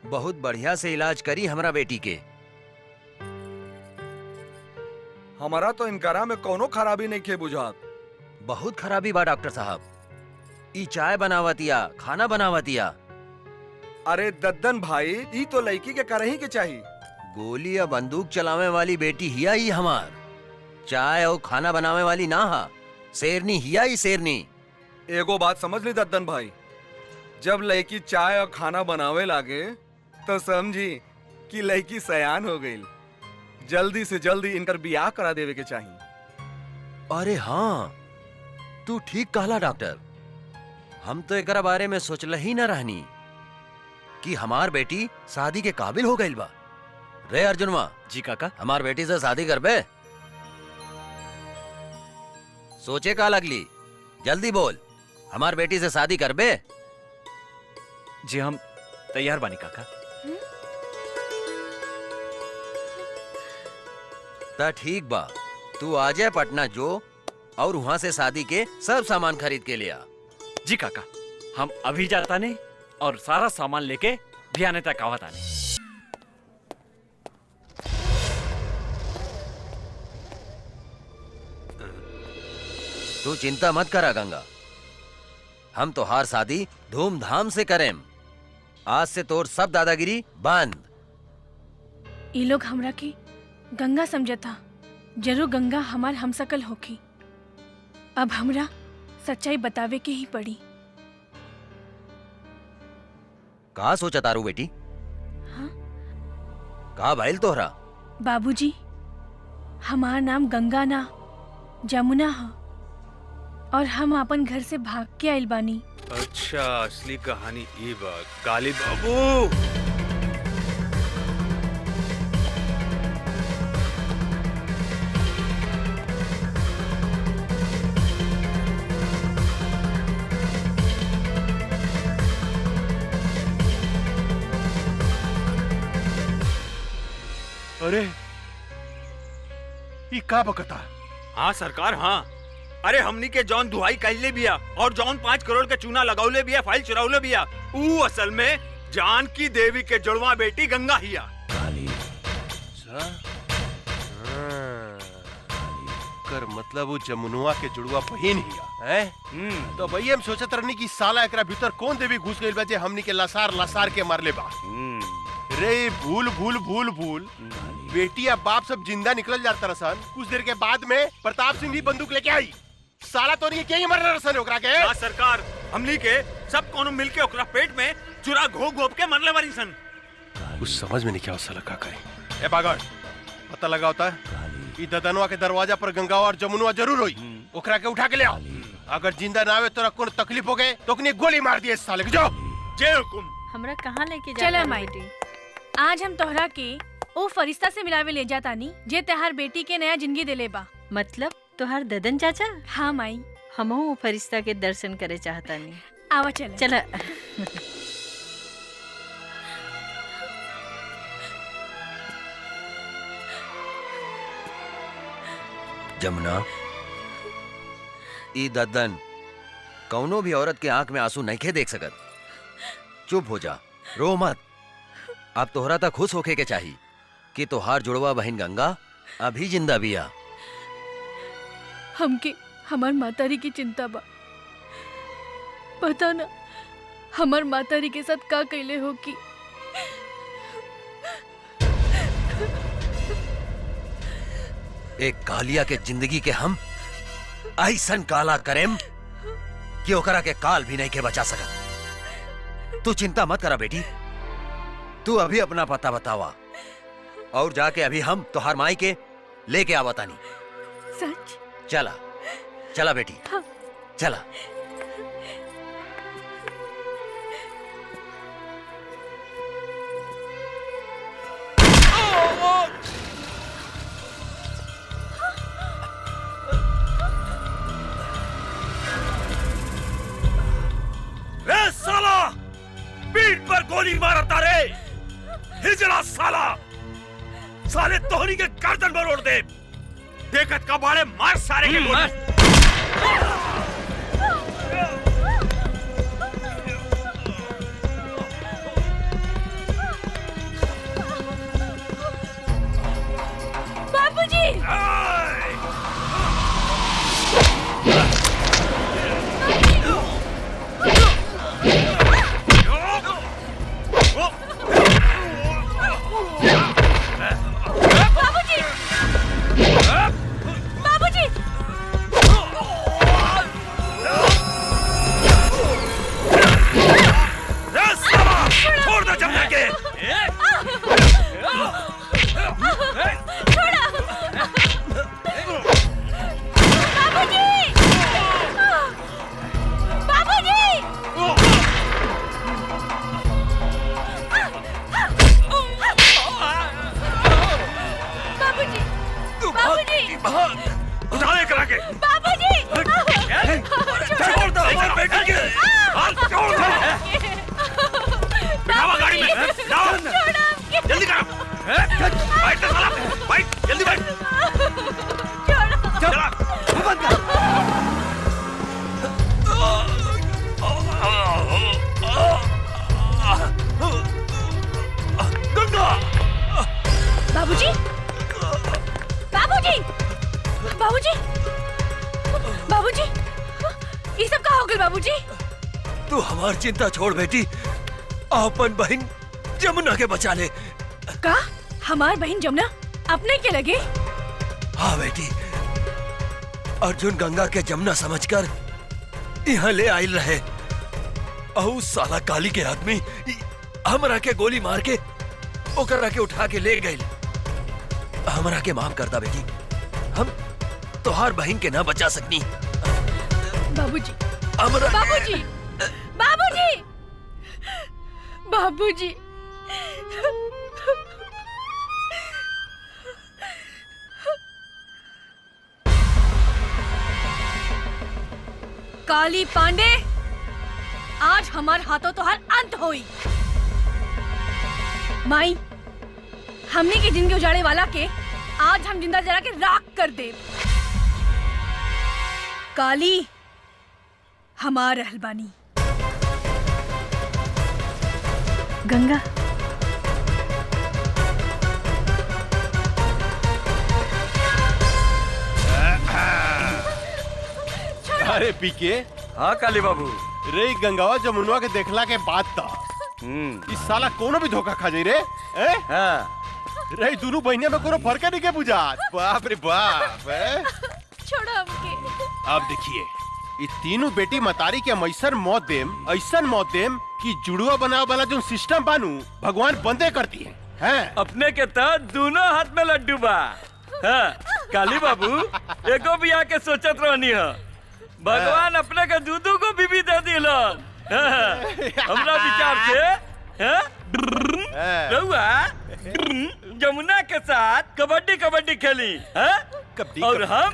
बहुत बढ़िया से इलाज करी हमरा बेटी के। हमारा तो इनकरा में कोनो खराबी नहीं के बुझात। बहुत खराबी बा डॉक्टर साहब। ई चाय बनावतिया, खाना बनावतिया। अरे दद्दन भाई, ई तो लड़की के करही के चाहिए। गोली या बंदूक चलावे वाली बेटी हिया ही हमार। चाय और खाना बनावे वाली ना हा। शेरनी हिया ही शेरनी। एगो बात समझ ली दद्दन भाई, जब लड़की चाय और खाना बनावे लागे तो समझी कि लड़की सयान हो गई। जल्दी से जल्दी इनकर बियाह करा देवे के चाहिए। अरे हाँ, तू ठीक कहला डॉक्टर। हम तो एकरा बारे में सोचल ही न रहनी कि हमार बेटी शादी के काबिल हो गई बा। रे अर्जुनवा, जी काका। हमार बेटी से शादी करबे? सोचे का लगली, जल्दी बोल, हमार बेटी से शादी करबे? जी हम तैयार बानी काका। ता ठीक बा, तू आ जाए पटना जो और वहां से शादी के सब सामान खरीद के लिया। जी काका, हम अभी जाता नहीं और सारा सामान लेके भियाने तक आवत आने। तू चिंता मत करा गंगा, हम तोहार शादी धूमधाम से करें। आज से तोर सब दादागिरी बंद। ये लोग हमरा के गंगा समझता, जरूर गंगा हमार हमसकल होखी। अब हमरा सच्चाई बतावे के ही पड़ी। कहा सोचा तारू बेटी? हाँ? कहा भाईल तोहरा? बाबूजी, हमार नाम गंगा ना जमुना है और हम अपन घर से भाग के आइल बानी। अच्छा, असली कहानी ई बा। काली बाबू, अरे ये का बकता? हाँ सरकार, हाँ। अरे हमनी के जौन दुहाई कहले बिया और जौन 5 करोड़ के चूना लगौले बिया, फाइल चुरावले बिया, ऊ असल में जानकी देवी के जुड़वा बेटी गंगा हिया। कर मतलब वो जमुनुआ के जुड़वा बहन हिया है? तो भई हम सोचत रहनी कि साला एकरा भीतर कौन देवी घुस गइल बा जे हमनी के लसार लसार के मारले बा। रे भूल भूल भूल भूल, बेटी या बाप सब जिंदा निकल जाता रसन। कुछ देर के बाद में प्रताप सिंह भी बंदूक लेके आई। साला तो नहीं क्या मर रसन ओकरा के? ना सरकार, हमनी के सब कोनो मिलके ओकरा पेट में चुरा घोप घोप के मरले बारी सन। कुछ समझ में नहीं क्या साला का करे। ए बागड़, पता लगा होता है ई ददनवा के दरवाजा पर गंगा और जमुनुआ जरूर होई। ओकरा के उठा के ले आओ। अगर जिंदा ना आवे तो कोनो तकलीफ हो गए तो कनी गोली मार दिए साले के। जाओ। जय हुकुम। हमरा कहाँ लेके जा? चला माई, आज हम तोहरा के ओ फरिश्ता से मिलावे ले जातानी जे तहार बेटी के नया जिंदगी दिले बा। मतलब तोहार ददन चाचा? हाँ माई, हमहू वो फरिश्ता के दर्शन करे चाहतानी। आवा चला। चला। जमुना, ई दद्दन कौनो भी औरत के आंख में आंसू नहीं देख सकत। चुप हो जा, रो मत। अब तोहरा तक खुश होके के चाहिए कि तोहार जुड़वा बहन गंगा अभी जिंदा बिया। हमके हमार मातारी की चिंता बा। पता ना हमार मातारी के साथ का कैले हो कि एक कालिया के जिंदगी के हम ऐसन काला करेम कि ओकरा के काल भी नहीं के बचा सकत। तू चिंता मत करा बेटी, तू अभी अपना पता बतावा और जाके अभी हम तोहार माई के लेके आवतानी। सच? चला चला बेटी, हाँ। चला। रे साला, पीठ पर गोली मारता रे। हिजड़ा साला, साले तोहनी के गर्दन पर ओढ़ दे। देखत का बाड़े मार सारे के गोली। बाबूजी! बाबूजी! बाबूजी बाबूजी उठा ले करा के बाबूजी छोड़ दो हमारी बेटी के छोड़ दो बिठावा गाड़ी में जाओ जल्दी करो बैठ साला बैठ जल्दी बैठ चला बंद कर गंगा बाबूजी बाबूजी बाबूजी बाबूजी ये सब का हो गया बाबूजी? तू हमार चिंता छोड़ बेटी, अपन बहन जमुना के बचा ले। का हमार बहन जमुना अपने के लगे? हाँ बेटी, अर्जुन गंगा के जमुना समझकर यहाँ ले आयल रहे। अहू साला काली के आदमी हमरा के गोली मार के ओकरा के उठा के ले गए। हमरा के माफ करता बेटी, हम तोहार बहन के ना बचा सकनी। बाबूजी हमरा बाबूजी बाबूजी बाबूजी काली पांडे, आज हमार हाथों तो हर अंत होई। माई, हमने की जिंदगी उजाड़े वाला के आज हम जिंदा जला के राख कर दे। काली हमार रहलबानी। गंगा अरे पीके। हाँ काली बाबू। रे गंगावा जमुनवा के देखला के बाद था इस साला कोनो भी धोखा खा जाई रे। हाँ। रे दोनों बहनिया में कोनो फर्क नहीं के बुझा। बाप रे बाप। छोड़ो हमके। अब देखिए, ये तीनों बेटी मतारी के हम ऐसन मौत देम कि जुड़वा बनावे वाला जो सिस्टम बानू भगवान बंदे करती है। अपने के तहत दोनों हाथ में लड्डू बा। हाँ, काली बाबू एको भी आके सोचत रहनी है, भगवान अपने के दूधू को बीबी दे दिलन। हमरा विचार से रहुआ जमुना के साथ कबड्डी कबड्डी खेली और हम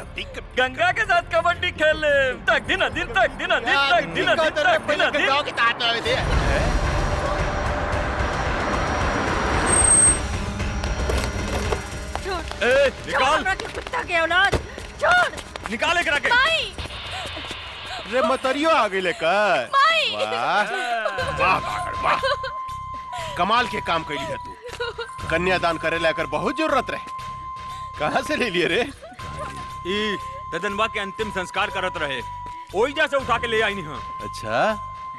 गंगा के साथ कबड्डी खेले। तक दिन दिन तक दिन दिन तक दिन दिन तक दिन दिन। निकाल कुत्ता के औलाद, छोड़। निकाले करा के। माई रे मतरियो आ गई लेकर। माई वाह वाह वाह, कमाल के काम कैली है तू। कन्यादान करे लेकर बहुत जरूरत रहे, कहाँ से ले लिए रे? ई ददनवा के अंतिम संस्कार करत रहे, ओइजा से उठा के ले आई नहीं। अच्छा,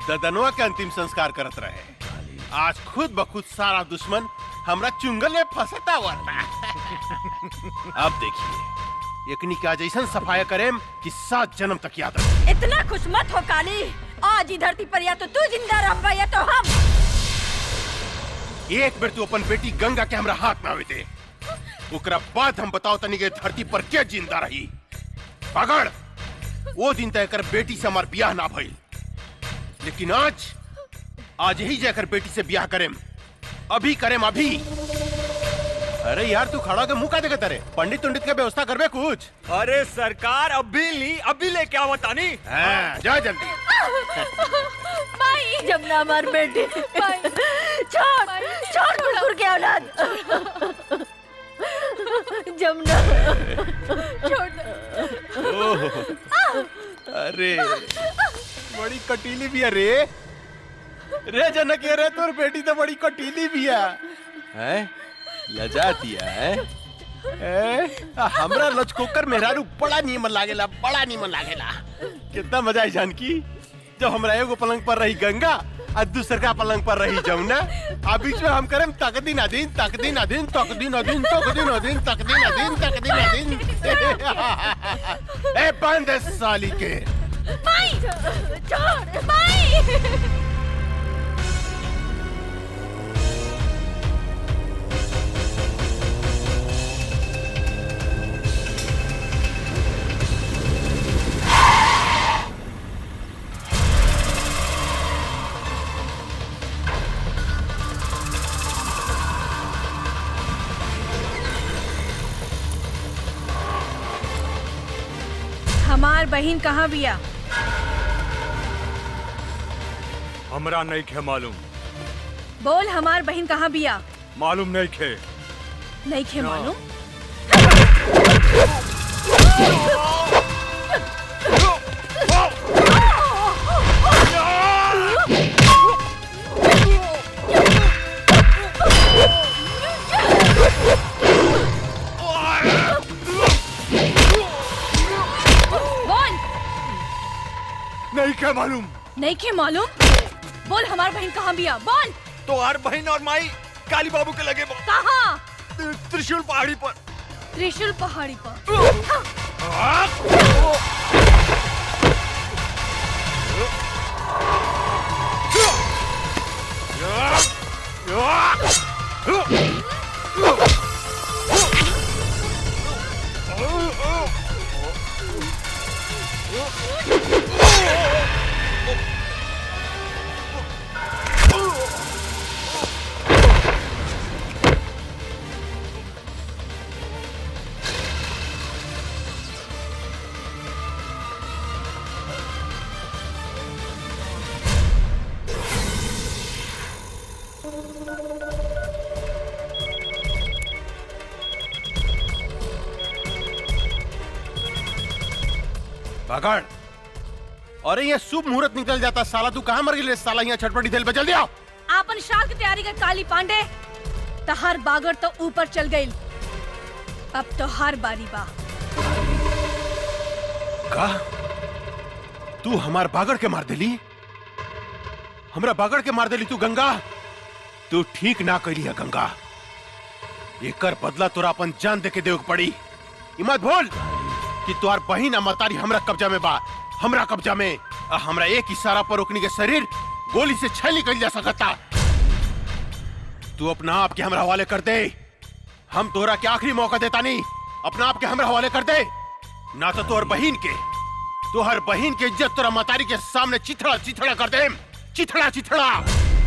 ददनवा के अंतिम संस्कार करत रहे। आज खुद बखुद सारा दुश्मन हमरा चुंगल में फंसता हुआ था। अब देखिए, एकनी का जैसन सफाया करेम कि 7 जन्म तक याद रहे। इतना खुश मत हो काली, आज ही धरती पर या तो तू जिंदा रह या तो हम। एक बेर तू अपन बेटी गंगा के हमरा हाथ में आवे दे, ओकरा बाद हम बताओ तनी के धरती पर क्या जिंदा रही। पकड़, वो दिन तय कर बेटी से हमार ब्याह ना भइल, लेकिन आज यही जाकर बेटी से ब्याह करेम। अभी करेम अभी। अरे यार तू खड़ा के मुंह का देखत रे? पंडित उंडित के व्यवस्था करबे कुछ? अरे सरकार अभी लेके आवत तानी। जा जल्दी। माई जमुना मार बेटी, छोड़ छोड़ कुकुर के औलाद। जमुना छोड़। अरे बड़ी कटीली भी है रे। रे जनक रे, तोर बेटी तो बड़ी कटीली भी है। लजाती है। हमरा लचकोकर मेहरारू बड़ा नीमन लागेला, बड़ा नीमन लागेला। कितना मजा आई जानकी, जब हमरा एगो पलंग पर रही गंगा और दूसरा पलंग पर रही जमुना, आ बीच में हम करें तकदीन अदीन तकदीन अदीन तकदीन अदीन तकदीन अदीन तकदीन अदीन तकदीन अदीन। ए बंद साली के। माई छोड़ माई। हमार बहन कहाँ बिया? हमरा नहीं खे मालूम। बोल हमार बहन कहाँ बिया? मालूम नहीं खे। नहीं खे मालूम? बोल। नहीं खे मालूम। नहीं खे मालूम? बोल हमार बहन कहाँ बिया? बोल। तो हर बहन और माई काली बाबू के लगे कहाँ? त्रिशूल पहाड़ी पर। त्रिशूल पहाड़ी पर। पकड़। अरे ये शुभ मुहूर्त निकल जाता साला, तू कहाँ मर गई साला? यहाँ छटपटी दिल पे जल्दी आओ। आपन शाल की तैयारी कर काली पांडे। तहार बागड़ तो ऊपर चल गई, अब तो हार बारी बा। का तू हमार बागड़ के मार देली? हमरा बागड़ के मार देली तू गंगा? तू ठीक ना कैली है गंगा। एकर बदला तोरा अपन जान दे के देव पड़ी। मत भूल कि तुहार बहिन मतारी हमरा कब्जा में बा, हमरा कब्जा में। हमरा एक इशारा पर ओकनी के शरीर गोली से छल निकल जा सकता। तू अपना आप के हमरा हवाले कर दे। हम तोरा के आखिरी मौका देता नहीं, अपना आप के हमरा हवाले कर दे, ना तो तोहर बहिन के इज्जत तोरा मतारी के सामने चिथड़ा चिथड़ा कर दे। चिथड़ा चिथड़ा।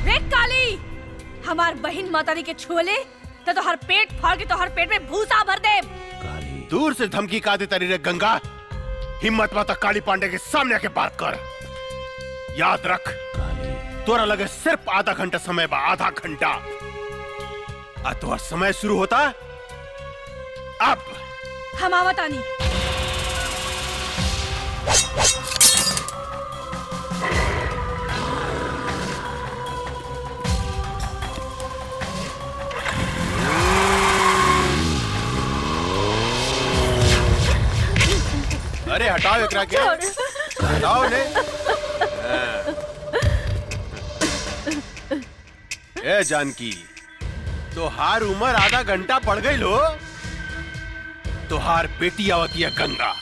रे काली, हमार बहिन मातारी के छुअले तो हर पेट फाड़ के तो हर पेट में भूसा भर दे। दूर से धमकी का देता रे गंगा। हिम्मत माता काली पांडे के सामने आके बात कर। याद रख, तोरा लगे सिर्फ आधा घंटा समय बा, आधा घंटा। तोहर समय शुरू होता अब। हम आवतानी। अरे हटाओ एकरा के, हटाओ ने। ए जानकी, तोहार उम्र आधा घंटा पड़ गई लो। तोहार बेटी आवती है गंगा।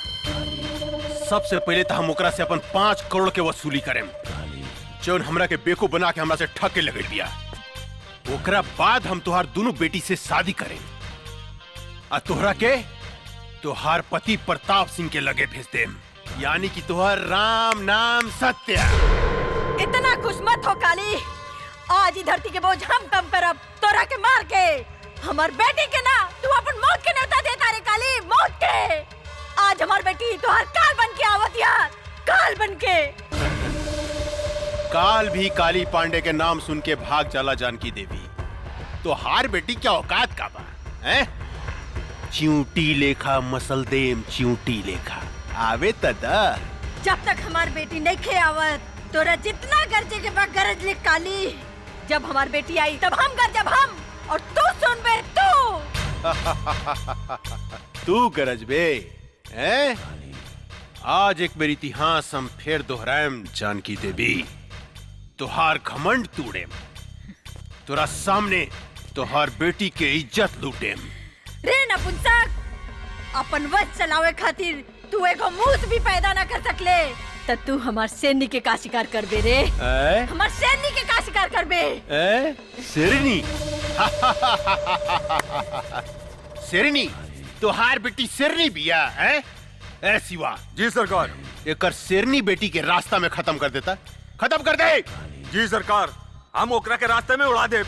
सबसे पहले तो हम ओकरा से अपन 5 करोड़ के वसूली करें, जौन हमरा के बेको बना के हमरा से ठग के लगे दिया। ओकरा बाद हम तोहार दोनों बेटी से शादी करें, आ तोहरा के तोहार पति प्रताप सिंह के लगे भेज दे, यानी कि तोहार राम नाम सत्य। इतना खुश मत हो काली। आज ही धरती के बोझ हम कम करब, तोरा के मार के। हमार बेटी के ना तू अपन मौत के न्योता देता रे काली, मौत के। आज हमार बेटी तोहार काल बन के आवत यार, काल बन के। काल भी काली पांडे के नाम सुन के भाग जाला जानकी देवी। तोहार बेटी क्या औकात का बा हैं? चिऊटी लेखा मसलदेम, चिऊटी लेखा आवे तदा। जब तक हमार बेटी नहीं खे आवत, तोरा जितना गरजे के बाद गरज ले काली। जब हमार बेटी आई तब हम गरजब हम, और तू सुन बे तू। तू गरज बे हैं? आज एक मेरी इतिहास हम फिर दोहराएम जानकी देवी। तोहार घमंड तूड़ेम, तोरा सामने तोहार बेटी के इज्जत लूटेम। रे नपुंसक, अपन वश चलावे खातिर तू एगो मूस भी पैदा न कर सकले, त तू हमार सैनी के का शिकार करबे रे? हमार सैनी के का शिकार करबे? शेरनी। शेरनी, तोहार बेटी शेरनी बिया है? ए शिवा। जी सरकार। एकर शेरनी बेटी के रास्ता में खत्म कर देता, खत्म कर दे। जी सरकार, हम ओकरा के रास्ते में उड़ा दे।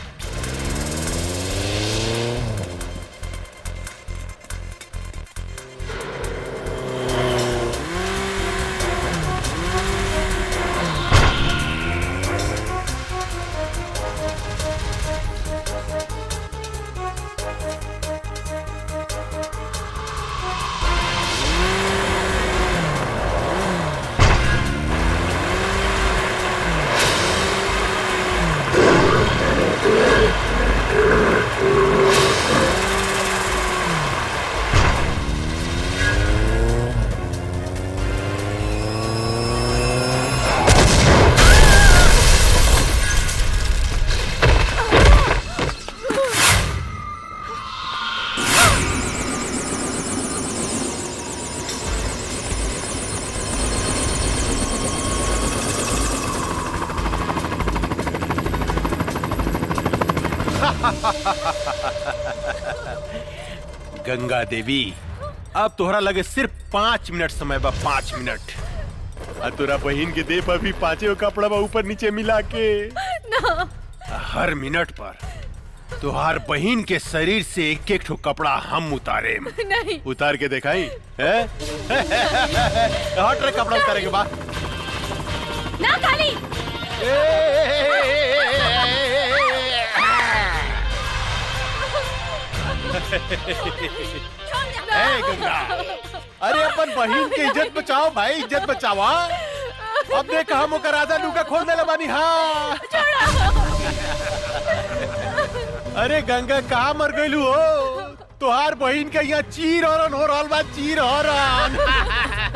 गंगा देवी, अब तोहरा लगे सिर्फ 5 मिनट समय बा, 5 मिनट। और तोरा बहन के दे पर भी 5 कपड़ा बा ऊपर नीचे मिला के ना। हर मिनट पर तुहार बहन के शरीर से एक एक ठो कपड़ा हम उतारे। नहीं। उतार के दिखाई है? हट रे, कपड़ा उतारे के बाद ना काली। गंगा, अरे अपन बहन की इज्जत बचाओ भाई, इज्जत बचावा। अब देख हम ओकर आधा लुका खोल देले बानी। हाँ अरे गंगा, कहाँ मर गइलू हो? तोहार बहन के यहाँ चीर हरन हो रहल बा, चीर हरन।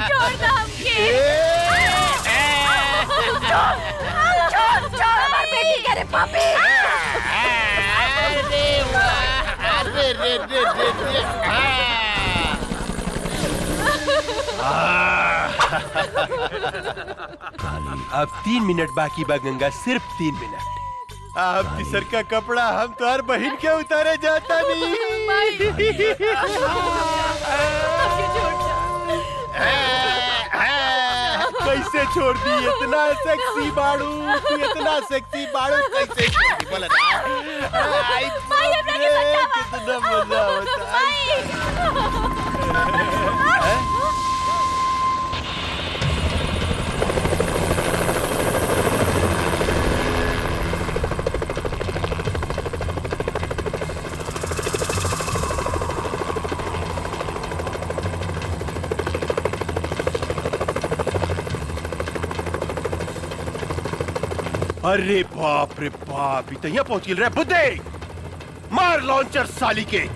छोड़ दो हमके। छोड़ हमार बेटी के रे पापी। अब 3 मिनट बाकी बा गंगा, सिर्फ 3 मिनट। अब तीसर का कपड़ा हम तोहर बहन के उतारे जाता नहीं। कैसे छोड़ दी? इतना सेक्सी बाड़ू, तू इतना सेक्सी बाड़ू, कैसे छोड़ दी? बोला ना। आई बाप रे, कितना मजा होता है। अरे बाप रे बाप, इतना पहुंच गिल रहे। बुद्धे मार लॉन्चर साली के।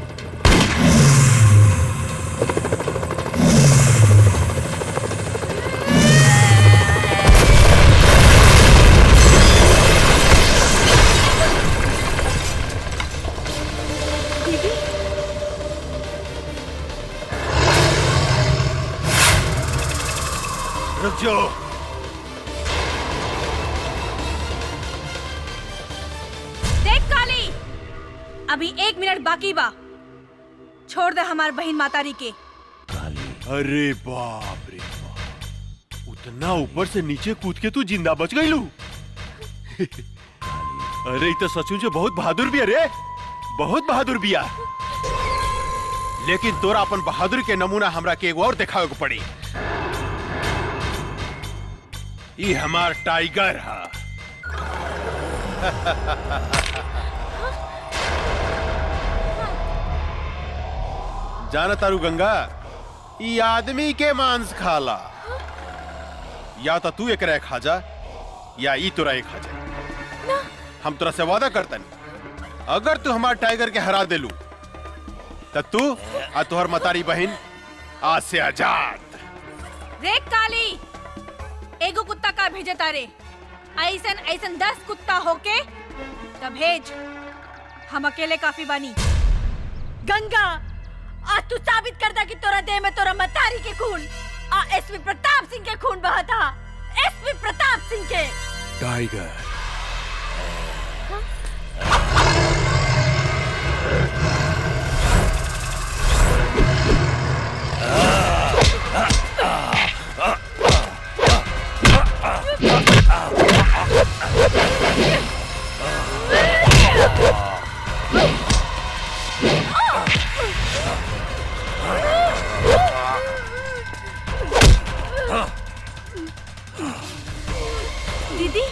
रुक जाओ। अभी 1 मिनट बाकी बा। छोड़ दे हमार बहन मातारी के। अरे बाप रे बाप, उतना ऊपर से नीचे कूद के तू जिंदा बच गई लू। अरे ये तो सचमुच बहुत बहादुर भी है रे, बहुत बहादुर बिया। लेकिन तोरा अपन बहादुर के नमूना हमरा के एगो और दिखावे को पड़ी। ये हमार टाइगर है। जाना तारू गंगा, ये आदमी के मांस खाला। या तो तू एक खा जा, या ई तोरा एक खा जा। हम तोरा से वादा करतन, अगर तू हमार टाइगर के हरा देलू तो तू और तोहर मतारी बहन आज से आजाद। रे काली, एगो कुत्ता का भेजे तारे। ऐसन ऐसन 10 कुत्ता होके तब भेज। हम अकेले काफी बानी। गंगा, आज तू साबित कर दा कि तोरा देह में तोरा मतारी के खून एसपी प्रताप सिंह के खून बहा था। एसपी प्रताप सिंह के। टाइगर, दीदी,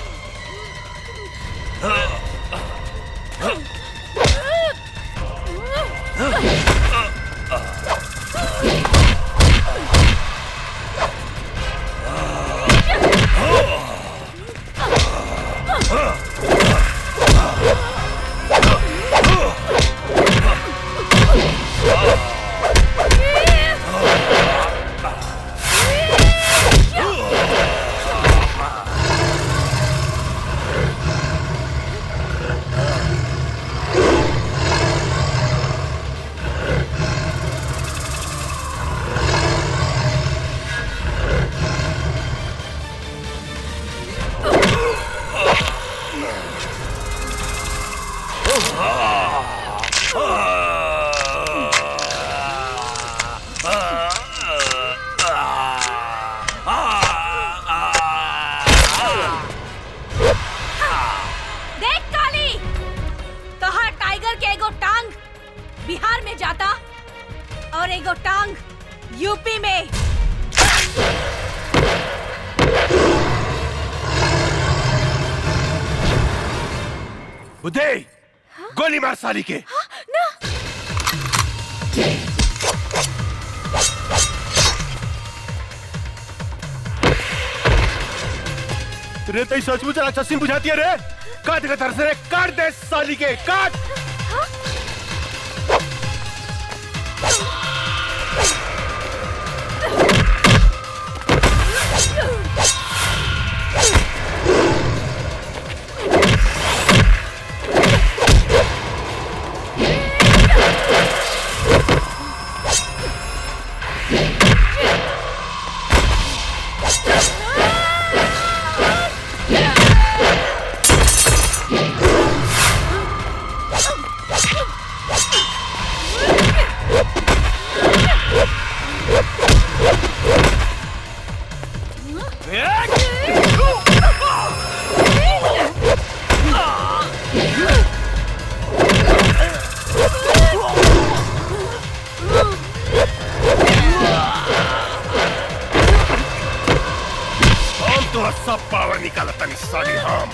यूपी में। बुद्धे, गोली मार साली के। ना। रे तई सचमुच राक्षसी बुझाती है रे। काट के तरफ से काट दे साली के, काट। सब पावर निकाला तनी साली हम।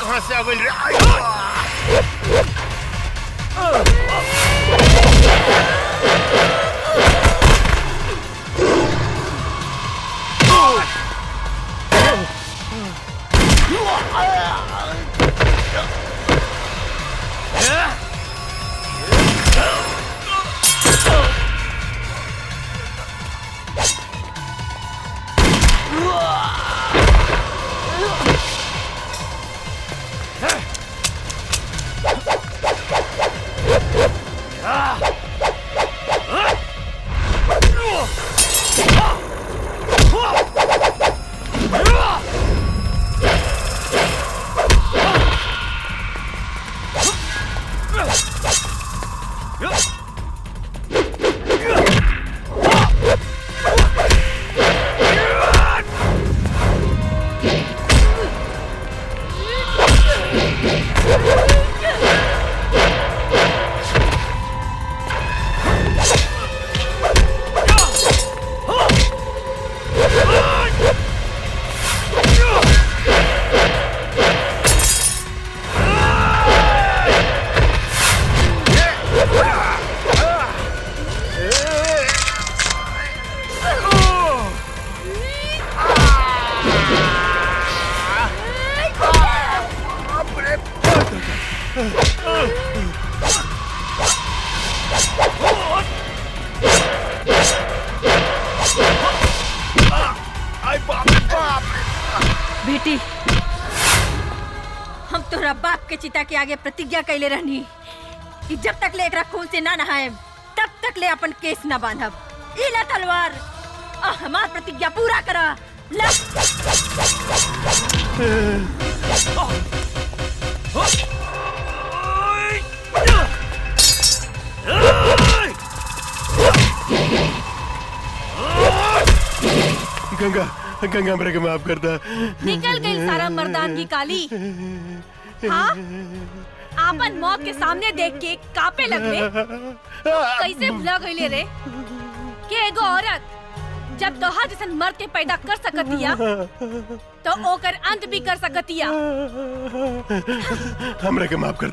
कहां से आ गई रे? बेटी, हम तोरा बाप के चिता के आगे प्रतिज्ञा कैले रहनी कि जब तक ले एकरा खून से ना नहाए तब तक ले अपन केस ना बांधब। ई ला तलवार और हमार प्रतिज्ञा पूरा करा। ला। गंगा गंगा हमरा के माफ कर दा। निकल गई सारा मर्दान की काली। हाँ आपन मौत के सामने देख के कापे लगले। कैसे भुला गईले रे कि एगो औरत जब तोहार जैसन मर्द के पैदा कर सकतिया तो ओकर अंत भी कर सकतिया। हमरा के माफ कर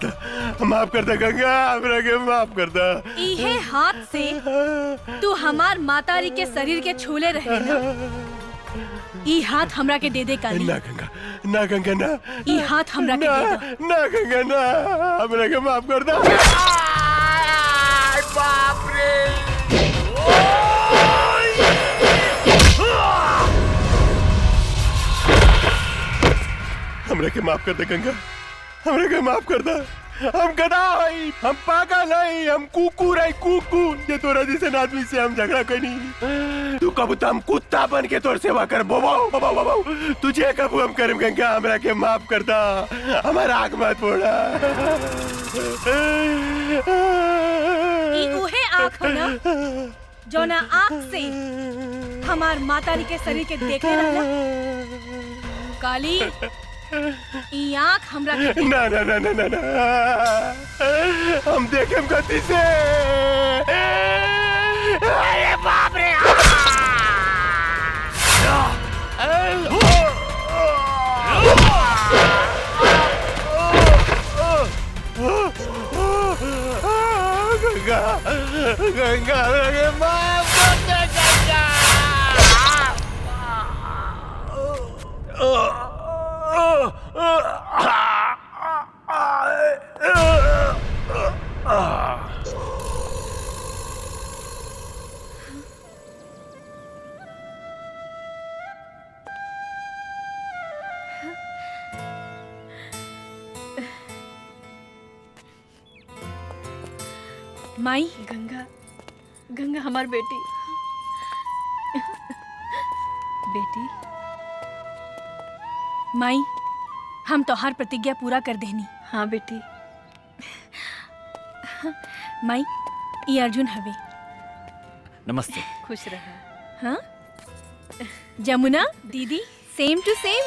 दा गंगा, हमरा के माफ कर दा। इहे हाथ से तू हमार मातारी के शरीर के छूले रहे ना, ई हाथ हमरा के दे दे काली। ना गंगा ना, ई हाथ हमरा के दे दो। ना गंगा ना, हमरा के माफ कर दा। बाप रे हमरा के माफ कर दे गंगा, हमरा के माफ कर दा। हम गधा हई, हम पागल हई, हम कुकुर हई, कुकुर जे तोरा जैसे आदमी से हम झगड़ा कनी। तू कब तो हम कुत्ता बन के तोर सेवा कर बोबाऊ तुझे कब हम करम गंगा, हमरा के माफ कर दा। हमारा आग मत फोड़ा। ई उहे आँख हो ना जो ना आँख से हमार मातारी के शरीर के देखे रहला। काली ई आँख हमरा के ना ना ना ना ना ना, हम देखेम गति से। अरे बाप रे, गंगा गंगा रे माफ कर दे गंगा। माई गंगा गंगा हमार बेटी बेटी माई हम तोहार प्रतिज्ञा पूरा कर देनी। हाँ बेटी। माई ये अर्जुन हवे। नमस्ते। खुश रहा। हाँ जमुना दीदी सेम टू सेम।